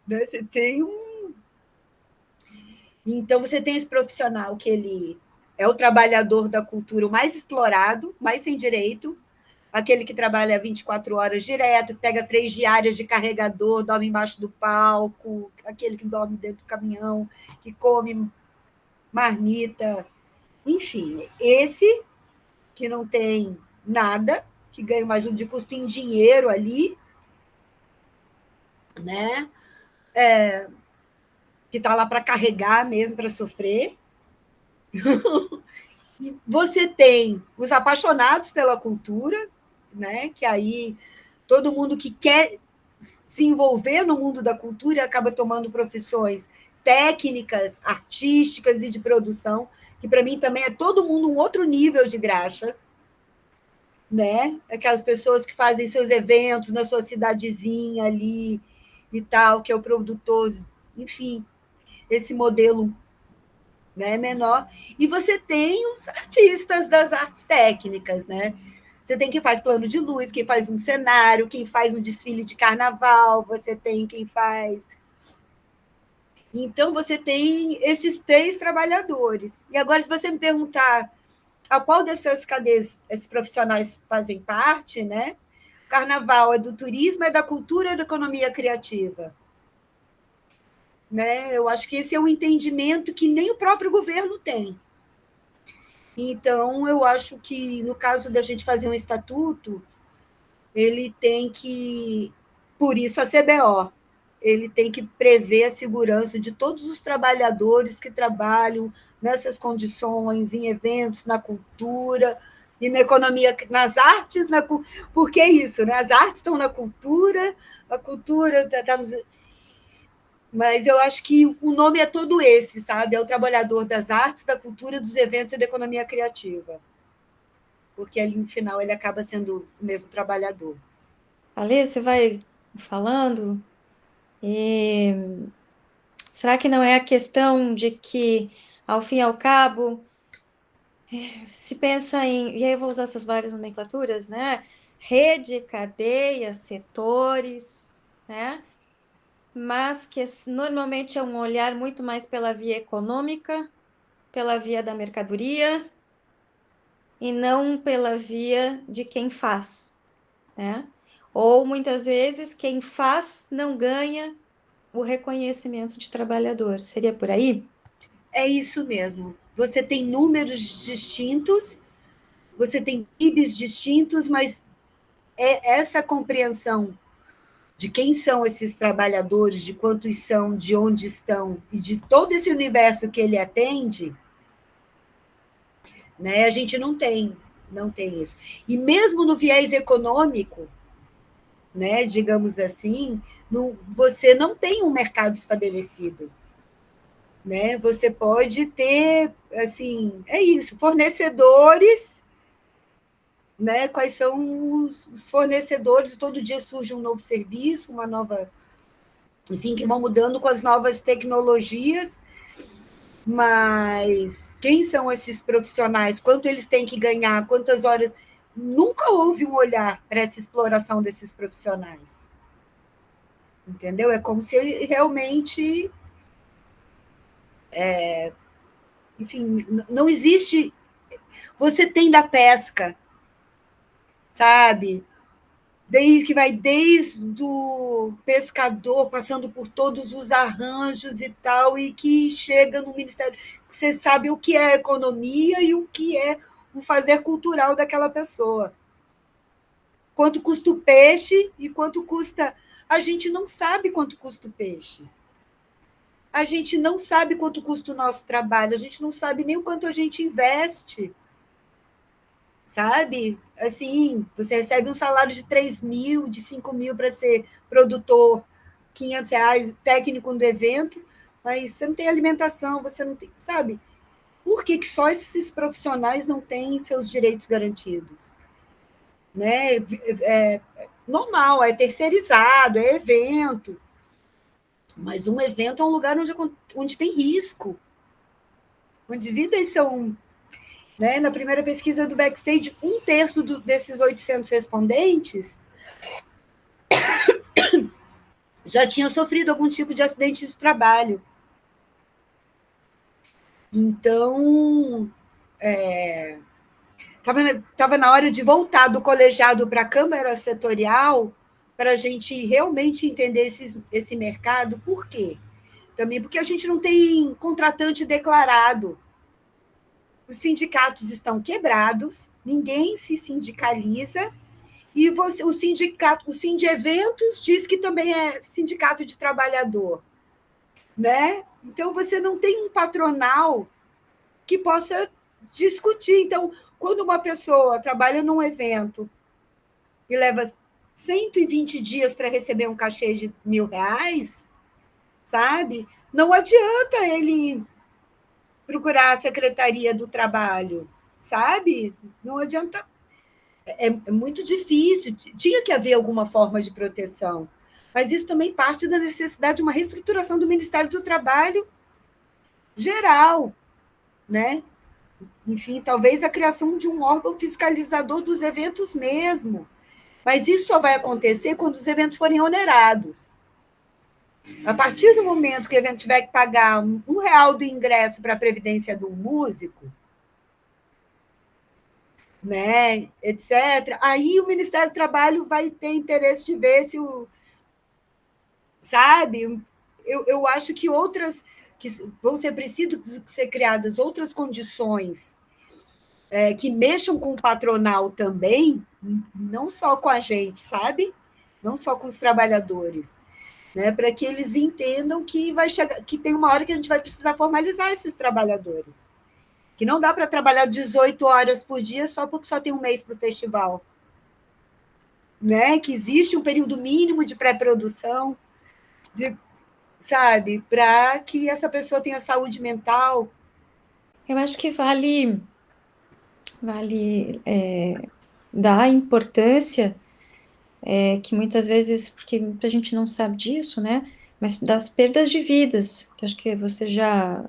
Você tem um... Então, você tem esse profissional que ele é o trabalhador da cultura o mais explorado, mais sem direito, aquele que trabalha 24 horas direto, pega 3 diárias de carregador, dorme embaixo do palco, aquele que dorme dentro do caminhão, que come marmita, enfim, esse que não tem nada, que ganha uma ajuda de custo em dinheiro ali, né? Que está lá para carregar mesmo, para sofrer. E você tem os apaixonados pela cultura, né? Que aí todo mundo que quer se envolver no mundo da cultura acaba tomando profissões técnicas, artísticas e de produção, que para mim também é todo mundo um outro nível de graxa, né? Aquelas pessoas que fazem seus eventos na sua cidadezinha ali e tal, que é o produtor, enfim, esse modelo, né, menor. E você tem os artistas das artes técnicas, né? Você tem quem faz plano de luz, quem faz um cenário, quem faz um desfile de carnaval, você tem quem faz. Então, você tem esses 3 trabalhadores. E agora, se você me perguntar a qual dessas cadeias esses profissionais fazem parte, né? Carnaval é do turismo, é da cultura, é da economia criativa. Né? Eu acho que esse é um entendimento que nem o próprio governo tem. Então, eu acho que, no caso da gente fazer um estatuto, ele tem que, por isso a CBO, ele tem que prever a segurança de todos os trabalhadores que trabalham nessas condições, em eventos, na cultura e na economia, nas artes, porque é isso, né? As artes estão na cultura, a cultura está nos... Mas eu acho que o nome é todo esse, sabe? É o trabalhador das artes, da cultura, dos eventos e da economia criativa. Porque ali, no final, ele acaba sendo o mesmo trabalhador. Ali você vai falando, e será que não é a questão de que, ao fim e ao cabo, se pensa em, e aí eu vou usar essas várias nomenclaturas, né? Rede, cadeia, setores, né? Mas que normalmente é um olhar muito mais pela via econômica, pela via da mercadoria, e não pela via de quem faz, né? Ou muitas vezes quem faz não ganha o reconhecimento de trabalhador. Seria por aí? É isso mesmo. Você tem números distintos, você tem PIBs distintos, mas é essa compreensão de quem são esses trabalhadores, de quantos são, de onde estão, e de todo esse universo que ele atende, né, a gente não tem isso. E mesmo no viés econômico, né, digamos assim, você não tem um mercado estabelecido. Né? Você pode ter, assim, é isso, fornecedores, né? Quais são os fornecedores? Todo dia surge um novo serviço, uma nova, enfim, que vão mudando com as novas tecnologias, mas quem são esses profissionais? Quanto eles têm que ganhar? Quantas horas? Nunca houve um olhar para essa exploração desses profissionais. Entendeu? É como se ele realmente, enfim, não existe. Você tem da pesca, sabe? Que vai desde o pescador, passando por todos os arranjos e tal, e que chega no Ministério, que você sabe o que é economia e o que é o fazer cultural daquela pessoa. Quanto custa o peixe e quanto custa. A gente não sabe quanto custa o peixe. A gente não sabe quanto custa o nosso trabalho, a gente não sabe nem o quanto a gente investe. Sabe? Assim, você recebe um salário de 3 mil, de 5 mil para ser produtor, R$ 500, técnico do evento, mas você não tem alimentação, você não tem, sabe? Por que só esses profissionais não têm seus direitos garantidos? Né? É normal, é terceirizado, é evento, mas um evento é um lugar onde tem risco, onde vidas são. Né? Na primeira pesquisa do Backstage, 1/3 desses 800 respondentes já tinham sofrido algum tipo de acidente de trabalho. Então, estava na hora de voltar do colegiado para a Câmara Setorial para a gente realmente entender esse mercado. Por quê? Também porque a gente não tem contratante declarado. Os sindicatos estão quebrados, ninguém se sindicaliza, e o sindicato, o Sindeventos diz que também é sindicato de trabalhador, né? Então você não tem um patronal que possa discutir. Então, quando uma pessoa trabalha num evento e leva 120 dias para receber um cachê de R$ 1.000, sabe? Não adianta ele procurar a Secretaria do Trabalho, sabe? Não adianta. É muito difícil. Tinha que haver alguma forma de proteção. Mas isso também parte da necessidade de uma reestruturação do Ministério do Trabalho geral, né? Enfim, talvez a criação de um órgão fiscalizador dos eventos mesmo. Mas isso só vai acontecer quando os eventos forem onerados. A partir do momento que o evento tiver que pagar R$ 1 do ingresso para a previdência do músico, né, etc., aí o Ministério do Trabalho vai ter interesse de ver se o. Sabe? Eu acho que que vão ser precisas ser criadas outras condições que mexam com o patronal também, não só com a gente, sabe? Não só com os trabalhadores, né? Para que eles entendam que vai chegar, que tem uma hora que a gente vai precisar formalizar esses trabalhadores. Que não dá para trabalhar 18 horas por dia só porque só tem um mês para o festival. Né? Que existe um período mínimo de pré-produção, sabe? Para que essa pessoa tenha saúde mental. Eu acho que vale dar importância, que muitas vezes, porque muita gente não sabe disso, né? Mas das perdas de vidas, que acho que você já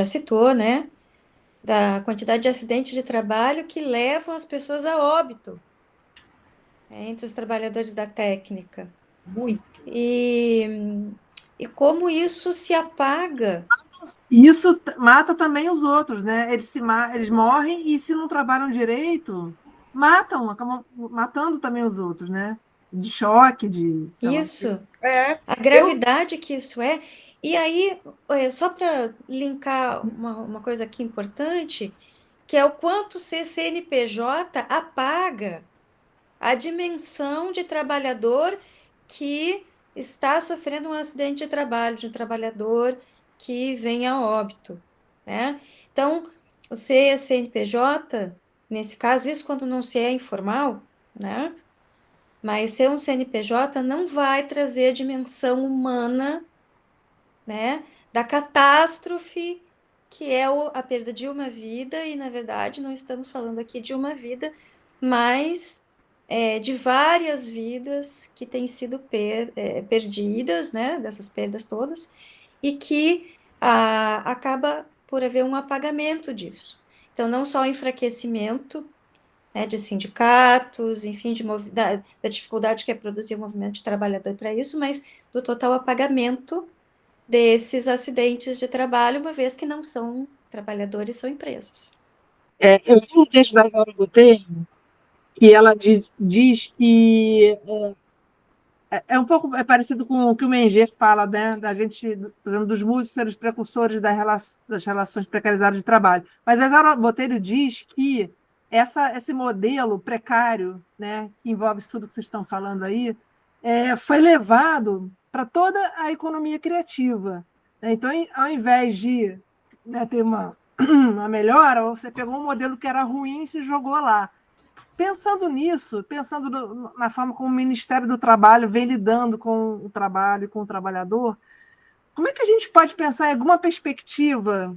citou, né? Da quantidade de acidentes de trabalho que levam as pessoas a óbito, entre os trabalhadores da técnica. Muito. E como isso se apaga. Isso mata também os outros, né? Eles morrem e, se não trabalham direito, acabam matando também os outros, né? De choque, sei lá. Isso, a gravidade que isso é. E aí, só para linkar uma coisa aqui importante, que é o quanto o CNPJ apaga a dimensão de trabalhador que está sofrendo um acidente de trabalho, de um trabalhador que vem a óbito, né? Então, o CNPJ, nesse caso, isso quando não se é informal, né? Mas ser um CNPJ não vai trazer a dimensão humana, né, da catástrofe que é a perda de uma vida, e na verdade não estamos falando aqui de uma vida, mas de várias vidas que têm sido perdidas, né, dessas perdas todas, e que acaba por haver um apagamento disso. Então, não só o enfraquecimento, né, de sindicatos, enfim, da dificuldade que é produzir o movimento de trabalhador para isso, mas do total apagamento desses acidentes de trabalho, uma vez que não são trabalhadores, são empresas. Eu li um texto da Isaura Botelho que ela diz que é um pouco parecido com o que o Menger fala, né, da gente, por exemplo, dos músicos serem os precursores das relações precarizadas de trabalho. Mas a Isaura Botelho diz que esse modelo precário, né, que envolve isso tudo que vocês estão falando aí, foi levado para toda a economia criativa. Né? Então, ao invés de, né, ter uma melhora, você pegou um modelo que era ruim e se jogou lá. Pensando nisso, pensando na forma como o Ministério do Trabalho vem lidando com o trabalho e com o trabalhador, como é que a gente pode pensar em alguma perspectiva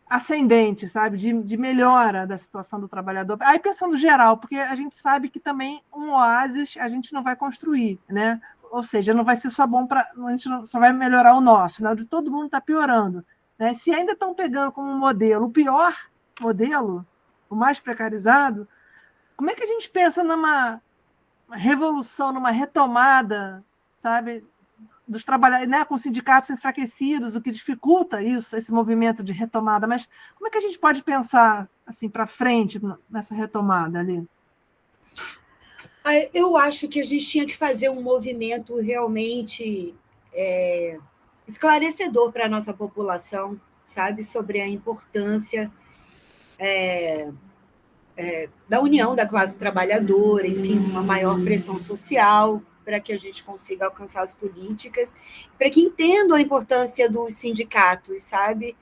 ascendente, sabe, de melhora da situação do trabalhador? Aí pensando geral, porque a gente sabe que também um oásis a gente não vai construir, né? Ou seja, não vai ser só bom para. A gente só vai melhorar o nosso, né? O de todo mundo está piorando. Né? Se ainda estão pegando como modelo o pior modelo, o mais precarizado, como é que a gente pensa numa revolução, numa retomada, sabe, dos trabalhadores, né, com sindicatos enfraquecidos, o que dificulta isso, esse movimento de retomada? Mas como é que a gente pode pensar assim para frente nessa retomada ali? Eu acho que a gente tinha que fazer um movimento realmente esclarecedor para a nossa população, sabe, sobre a importância da união da classe trabalhadora, enfim, uma maior pressão social para que a gente consiga alcançar as políticas, para que entendam a importância dos sindicatos, sabe?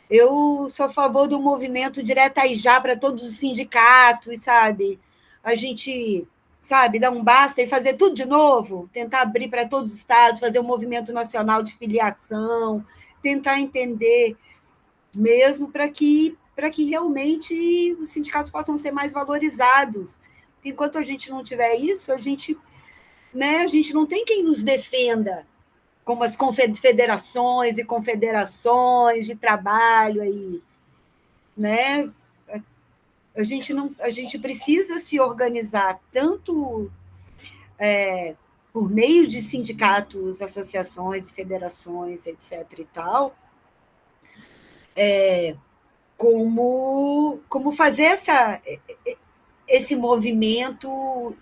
Eu sou a favor do movimento direta e já para todos os sindicatos, sabe? A gente, sabe, dar um basta e fazer tudo de novo, tentar abrir para todos os estados, fazer um movimento nacional de filiação, tentar entender mesmo para que realmente os sindicatos possam ser mais valorizados. Enquanto a gente não tiver isso, a gente não tem quem nos defenda, como as confederações e confederações de trabalho aí, né? A gente precisa se organizar tanto por meio de sindicatos, associações, federações, etc. e tal, como fazer esse movimento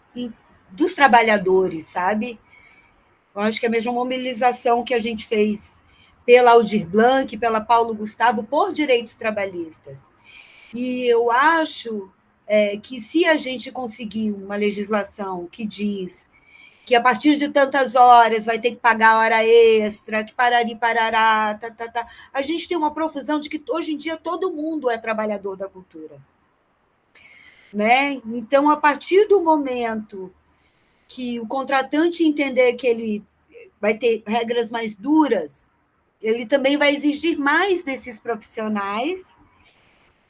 dos trabalhadores, sabe? Eu acho que a mesma mobilização que a gente fez pela Aldir Blanc, pela Paulo Gustavo, por direitos trabalhistas. E eu acho que se a gente conseguir uma legislação que diz que a partir de tantas horas vai ter que pagar hora extra, que parari, parará, a gente tem uma profusão de que hoje em dia todo mundo é trabalhador da cultura. Né? Então, a partir do momento que o contratante entender que ele vai ter regras mais duras, ele também vai exigir mais desses profissionais,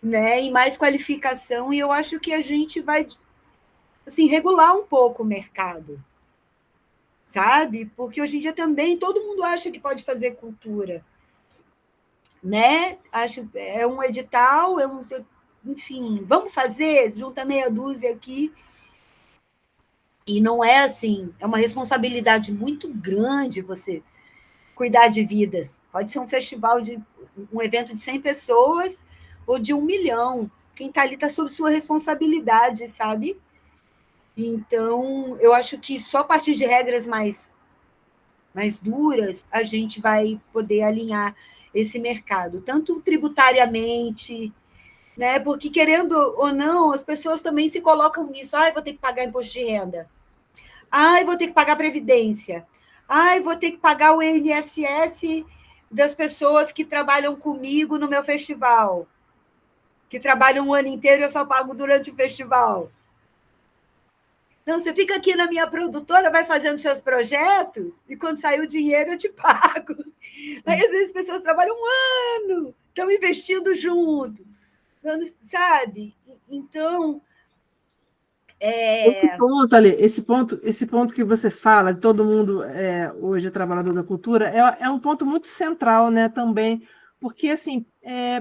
né, e mais qualificação, e eu acho que a gente vai assim, regular um pouco o mercado, sabe? Porque hoje em dia também todo mundo acha que pode fazer cultura, né? Acho é um edital, enfim, vamos fazer, junta meia dúzia aqui. E não é assim, é uma responsabilidade muito grande você cuidar de vidas. Pode ser um evento de 100 pessoas ou de 1 milhão. Quem está ali está sob sua responsabilidade, sabe? Então, eu acho que só a partir de regras mais duras a gente vai poder alinhar esse mercado, tanto tributariamente, né? Porque, querendo ou não, as pessoas também se colocam nisso. Vou ter que pagar imposto de renda. Ai, vou ter que pagar previdência. Ai, vou ter que pagar o INSS das pessoas que trabalham comigo no meu festival, que trabalham um ano inteiro e eu só pago durante o festival. Não, você fica aqui na minha produtora, vai fazendo seus projetos, e quando sair o dinheiro eu te pago. Aí, às vezes, as pessoas trabalham um ano, estão investindo junto, sabe? Então, Esse ponto, Ali, esse ponto que você fala, de todo mundo hoje é trabalhador da cultura, é um ponto muito central, né, também, porque, assim,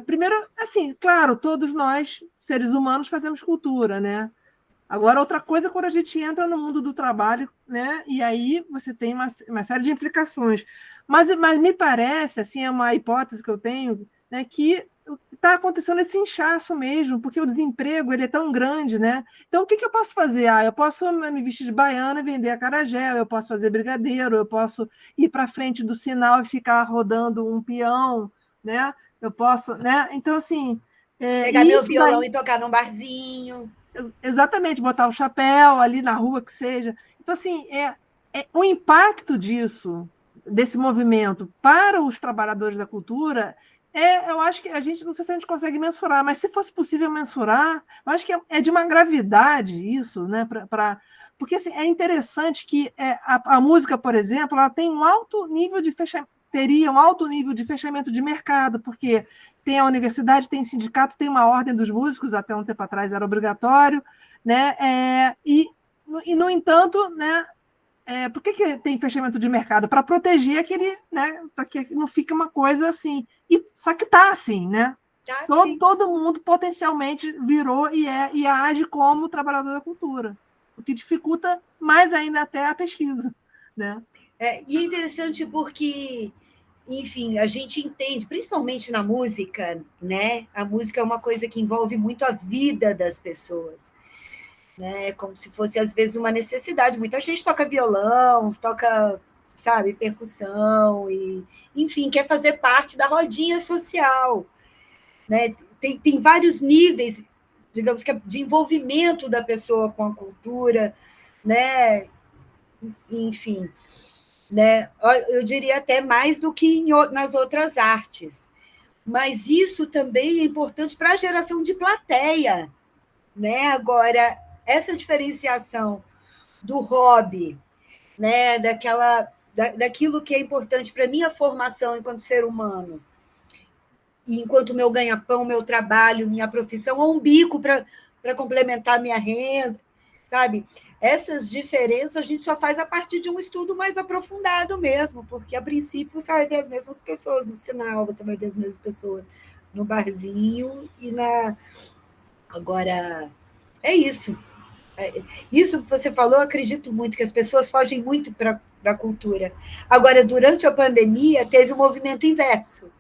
primeiro, assim, claro, todos nós, seres humanos, fazemos cultura, né? Agora, outra coisa é quando a gente entra no mundo do trabalho, né? E aí você tem uma série de implicações. Mas me parece, assim, é uma hipótese que eu tenho, né, que está acontecendo esse inchaço mesmo, porque o desemprego ele é tão grande, né? Então, o que que eu posso fazer? Ah, eu posso me vestir de baiana e vender acarajé, eu posso fazer brigadeiro, eu posso ir para frente do sinal e ficar rodando um peão, né? Eu posso, né? Então, assim, pegar e meu isso violão daí. e tocar num barzinho. Exatamente, botar o chapéu ali na rua, que seja. Então, assim, o impacto disso, desse movimento para os trabalhadores da cultura, eu acho que a gente, não sei se a gente consegue mensurar, mas se fosse possível mensurar, eu acho que é de uma gravidade isso, né? Porque assim, é interessante que a música, por exemplo, ela tem um alto nível de fechamento, teria um alto nível de fechamento de mercado, porque tem a universidade, tem sindicato, tem uma ordem dos músicos, até um tempo atrás era obrigatório, né? No entanto, né? Por que tem fechamento de mercado? Para proteger aquele, né? Para que não fique uma coisa assim. Só que está assim, né? Tá, sim. Todo mundo potencialmente virou e age como trabalhador da cultura, o que dificulta mais ainda até a pesquisa, né? E é interessante porque, enfim, a gente entende, principalmente na música, né? A música é uma coisa que envolve muito a vida das pessoas, né? Como se fosse, às vezes, uma necessidade. Muita gente toca violão, toca, sabe, percussão, e, enfim, quer fazer parte da rodinha social, né? Tem vários níveis, digamos que, de envolvimento da pessoa com a cultura, né? Enfim, né? Eu diria até mais do que nas outras artes. Mas isso também é importante para a geração de plateia, né? Agora, essa diferenciação do hobby, né? Daquilo que é importante para a minha formação enquanto ser humano, e enquanto meu ganha-pão, meu trabalho, minha profissão, ou um bico para complementar minha renda, sabe? Essas diferenças a gente só faz a partir de um estudo mais aprofundado mesmo, porque a princípio você vai ver as mesmas pessoas no sinal, você vai ver as mesmas pessoas no barzinho e na. Agora, é isso. Isso que você falou, eu acredito muito, que as pessoas fogem muito da cultura. Agora, durante a pandemia, teve um movimento inverso,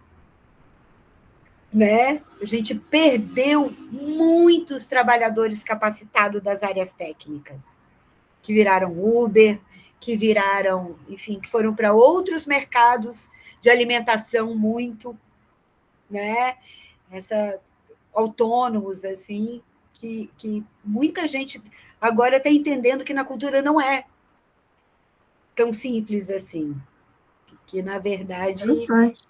né? A gente perdeu muitos trabalhadores capacitados das áreas técnicas, que viraram Uber, que viraram, enfim, que foram para outros mercados de alimentação muito, né? Essa autônomos assim, que muita gente agora está entendendo que na cultura não é tão simples assim, que na verdade Interessante.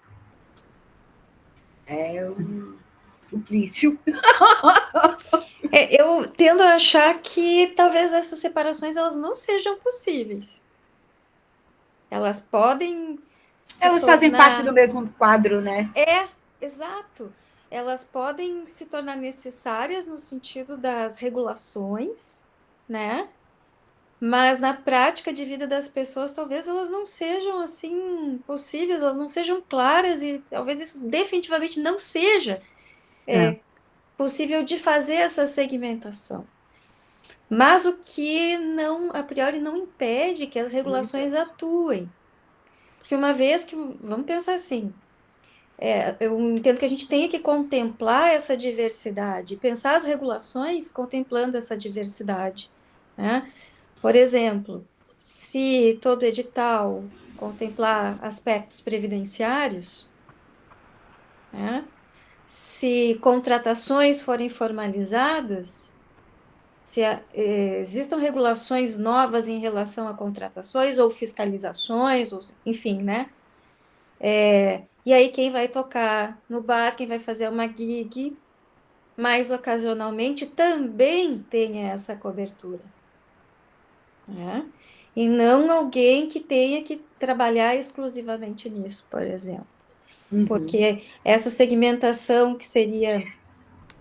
é um suplício. Eu tendo a achar que talvez essas separações elas não sejam possíveis. Elas podem se Elas fazem parte do tornar. mesmo quadro, né? Exato. Elas podem se tornar necessárias no sentido das regulações, né? Mas na prática de vida das pessoas, talvez elas não sejam assim possíveis, elas não sejam claras e talvez isso definitivamente não seja É. possível de fazer essa segmentação. Mas o que não, a priori, não impede que as regulações atuem. Porque uma vez que, vamos pensar assim, eu entendo que a gente tenha que contemplar essa diversidade, pensar as regulações contemplando essa diversidade, né? Por exemplo, se todo edital contemplar aspectos previdenciários, né? Se contratações forem formalizadas, existam regulações novas em relação a contratações ou fiscalizações, ou, enfim, né? E aí quem vai tocar no bar, quem vai fazer uma gig, mais ocasionalmente, também tenha essa cobertura, né? E não alguém que tenha que trabalhar exclusivamente nisso, por exemplo. Porque essa segmentação que seria,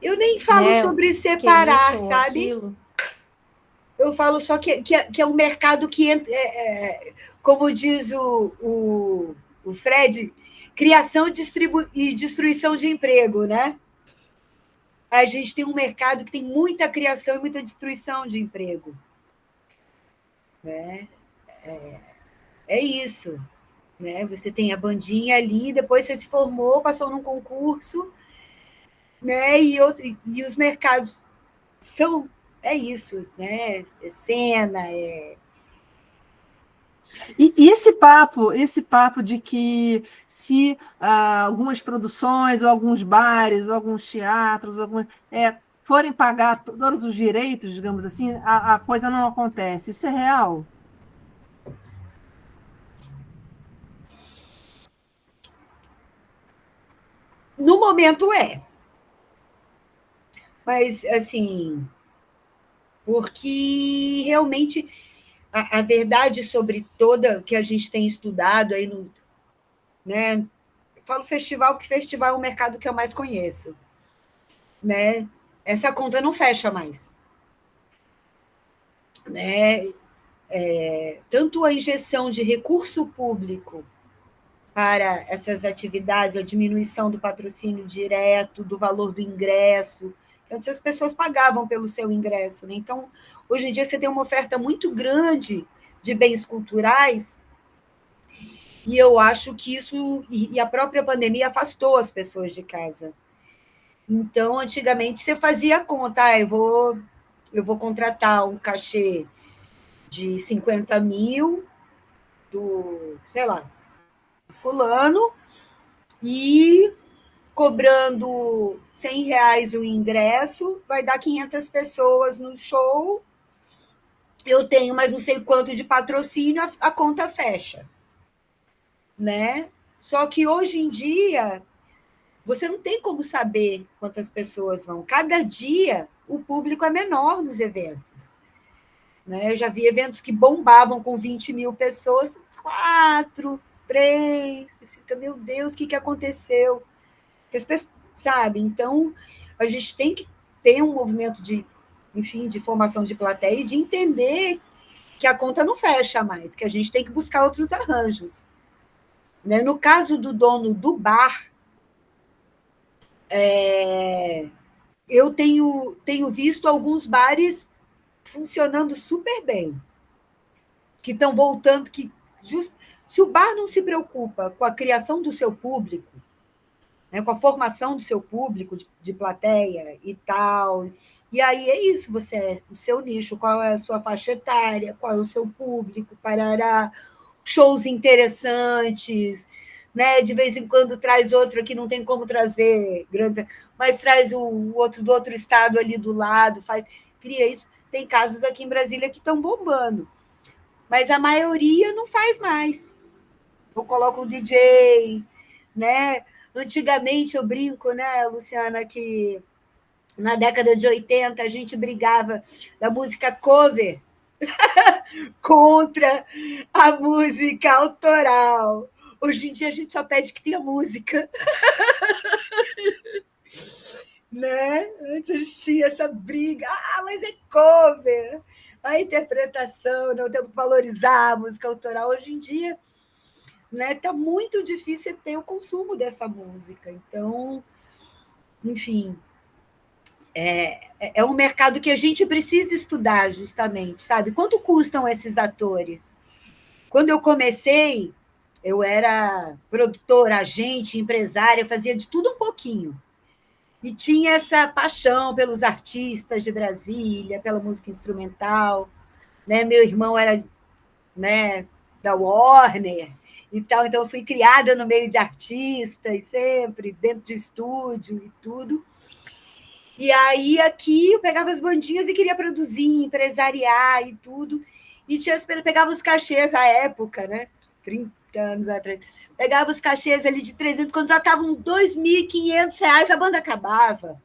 Eu nem falo né, sobre que é isso separar, ou sabe? aquilo. Eu falo só que é um mercado que, como diz o Fred, criação e destruição de emprego, né? A gente tem um mercado que tem muita criação e muita destruição de emprego. Né? É isso. Né? Você tem a bandinha ali, depois você se formou, passou num concurso, né? E os mercados são... É isso, né? É cena, E esse papo de que se algumas produções, ou alguns bares, ou alguns teatros, forem pagar todos os direitos, digamos assim, a coisa não acontece. Isso é real? no momento é. Mas, assim, porque realmente a verdade sobre toda que a gente tem estudado aí no, né? Eu falo festival, porque festival é o mercado que eu mais conheço, né? Essa conta não fecha mais, né? Tanto a injeção de recurso público para essas atividades, a diminuição do patrocínio direto, do valor do ingresso, antes as pessoas pagavam pelo seu ingresso, né? Então, hoje em dia você tem uma oferta muito grande de bens culturais. E eu acho que isso, e a própria pandemia afastou as pessoas de casa. Então, antigamente, você fazia a conta, eu vou contratar um cachê de 50 mil do, sei lá, fulano, e cobrando R$ 100 o ingresso, vai dar 500 pessoas no show, eu tenho mais não sei quanto de patrocínio, a conta fecha. Né? Só que hoje em dia, você não tem como saber quantas pessoas vão. Cada dia, o público é menor nos eventos. Né? Eu já vi eventos que bombavam com 20 mil pessoas, 4, 3. Você fica, meu Deus, o que aconteceu? As pessoas, sabe? Então, a gente tem que ter um movimento de, enfim, de formação de plateia e de entender que a conta não fecha mais, que a gente tem que buscar outros arranjos. Né? No caso do dono do bar, eu tenho visto alguns bares funcionando super bem, que estão voltando, se o bar não se preocupa com a criação do seu público, né, com a formação do seu público, de plateia e tal, e aí é isso, você é o seu nicho, qual é a sua faixa etária, qual é o seu público, parará, shows interessantes, né? De vez em quando traz outro aqui, não tem como trazer grandes, mas traz o outro do outro estado ali do lado, cria isso. Tem casas aqui em Brasília que estão bombando, mas a maioria não faz mais. Ou coloca um DJ, né? Antigamente eu brinco, né, Luciana, que na década de 80 a gente brigava da música cover contra a música autoral. Hoje em dia a gente só pede que tenha música. Né? Antes a gente tinha essa briga. Mas é cover. A interpretação, não temos que valorizar a música autoral. Hoje em dia, né, tá muito difícil ter o consumo dessa música. Então, enfim, é um mercado que a gente precisa estudar, justamente, sabe? Quanto custam esses atores? Quando eu comecei, eu era produtora, agente, empresária, fazia de tudo um pouquinho. E tinha essa paixão pelos artistas de Brasília, pela música instrumental. Né? Meu irmão era, né, da Warner e tal, então eu fui criada no meio de artistas, sempre dentro de estúdio e tudo. E aí aqui eu pegava as bandinhas e queria produzir, empresariar e tudo. E pegava os cachês à época, né? 30 anos atrás. Pegava os cachês ali de 300, quando já estavam R$ 2.500, a banda acabava.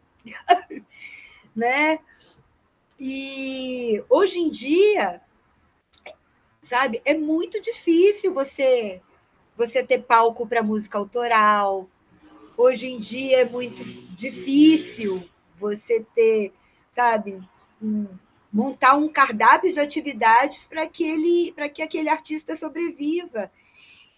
Né? E hoje em dia, sabe, é muito difícil você ter palco para música autoral. Hoje em dia é muito difícil você ter, sabe, montar um cardápio de atividades para que aquele artista sobreviva.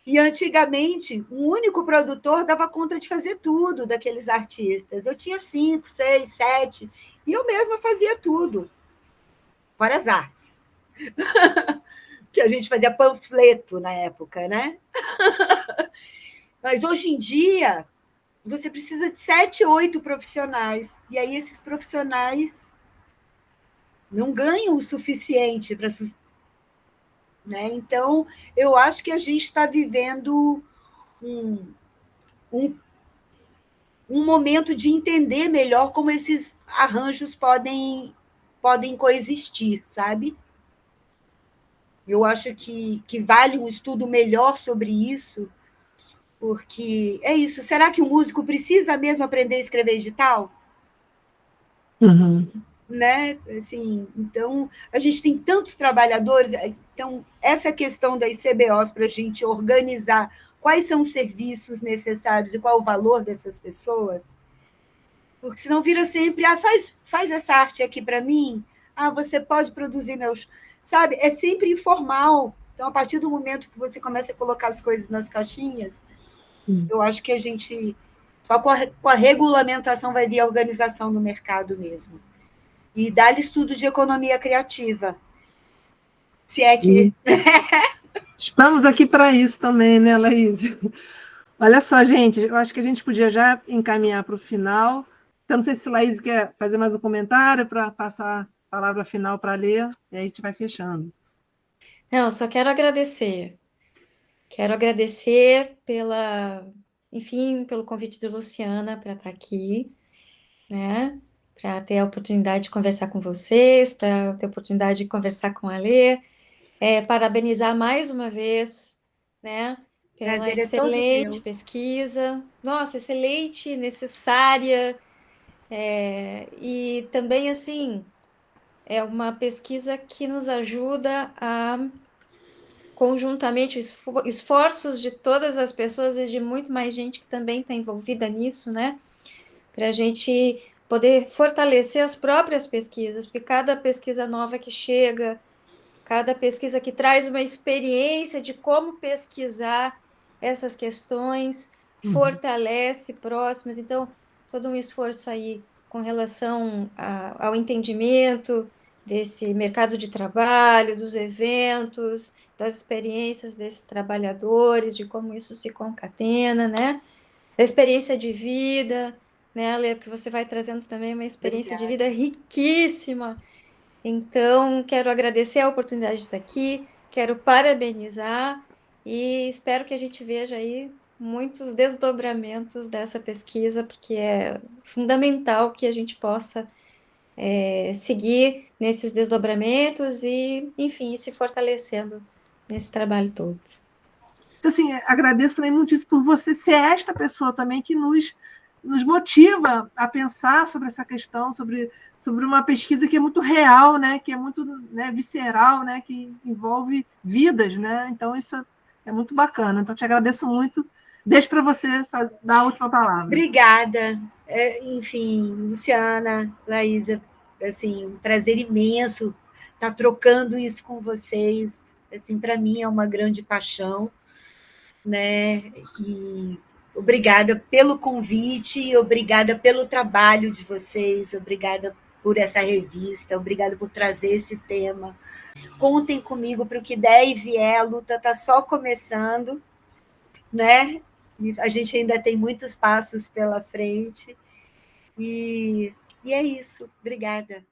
E antigamente, um único produtor dava conta de fazer tudo daqueles artistas. Eu tinha 5, 6, 7, e eu mesma fazia tudo. Fora as artes. Que a gente fazia panfleto na época, né? Mas hoje em dia, você precisa de 7, 8 profissionais. E aí esses profissionais não ganham o suficiente para... Né? Então, eu acho que a gente está vivendo um momento de entender melhor como esses arranjos podem coexistir, sabe? Eu acho que vale um estudo melhor sobre isso, porque é isso. Será que o músico precisa mesmo aprender a escrever edital? Uhum. Né? Assim, então, a gente tem tantos trabalhadores, então, essa questão das CBOs para a gente organizar quais são os serviços necessários e qual o valor dessas pessoas, porque senão vira sempre, faz essa arte aqui para mim, você pode produzir meus... Sabe? É sempre informal. Então, a partir do momento que você começa a colocar as coisas nas caixinhas, sim, eu acho que a gente... Só com a regulamentação vai vir a organização do mercado mesmo. E dá-lhe estudo de economia criativa. Se é que... Estamos aqui para isso também, né, Laís? Olha só, gente, eu acho que a gente podia já encaminhar para o final. Então, não sei se a Laís quer fazer mais um comentário para passar a palavra final para ler, e aí a gente vai fechando. Não, só quero agradecer. Quero agradecer enfim, pelo convite da Luciana para estar aqui, né? Para ter a oportunidade de conversar com vocês, para ter a oportunidade de conversar com a Lê. Parabenizar mais uma vez, né? Pela Prazer é todo excelente meu. pesquisa. Nossa, excelente, necessária. E também, assim, é uma pesquisa que nos ajuda a, conjuntamente, esforços de todas as pessoas e de muito mais gente que também está envolvida nisso, né? Para a gente poder fortalecer as próprias pesquisas, porque cada pesquisa nova que chega, cada pesquisa que traz uma experiência de como pesquisar essas questões, fortalece próximas. Então, todo um esforço aí com relação ao entendimento desse mercado de trabalho, dos eventos, das experiências desses trabalhadores, de como isso se concatena, né? Da experiência de vida, né, Lê, que você vai trazendo também uma experiência de vida riquíssima. Então, quero agradecer a oportunidade de estar aqui, quero parabenizar e espero que a gente veja aí muitos desdobramentos dessa pesquisa, porque é fundamental que a gente possa seguir nesses desdobramentos e, enfim, ir se fortalecendo nesse trabalho todo. Então, assim, agradeço também muitíssimo por você ser esta pessoa também que nos motiva a pensar sobre essa questão, sobre uma pesquisa que é muito real, né, que é muito, né, visceral, né, que envolve vidas, né? Então, isso é muito bacana. Então, te agradeço muito. Deixo para você dar a última palavra. Obrigada. Enfim, Luciana, Laísa, assim, um prazer imenso estar trocando isso com vocês. Assim, para mim é uma grande paixão, né? E obrigada pelo convite, obrigada pelo trabalho de vocês, obrigada por essa revista, obrigada por trazer esse tema. Contem comigo para o que der e vier, a luta está só começando, né? E a gente ainda tem muitos passos pela frente. E é isso. Obrigada.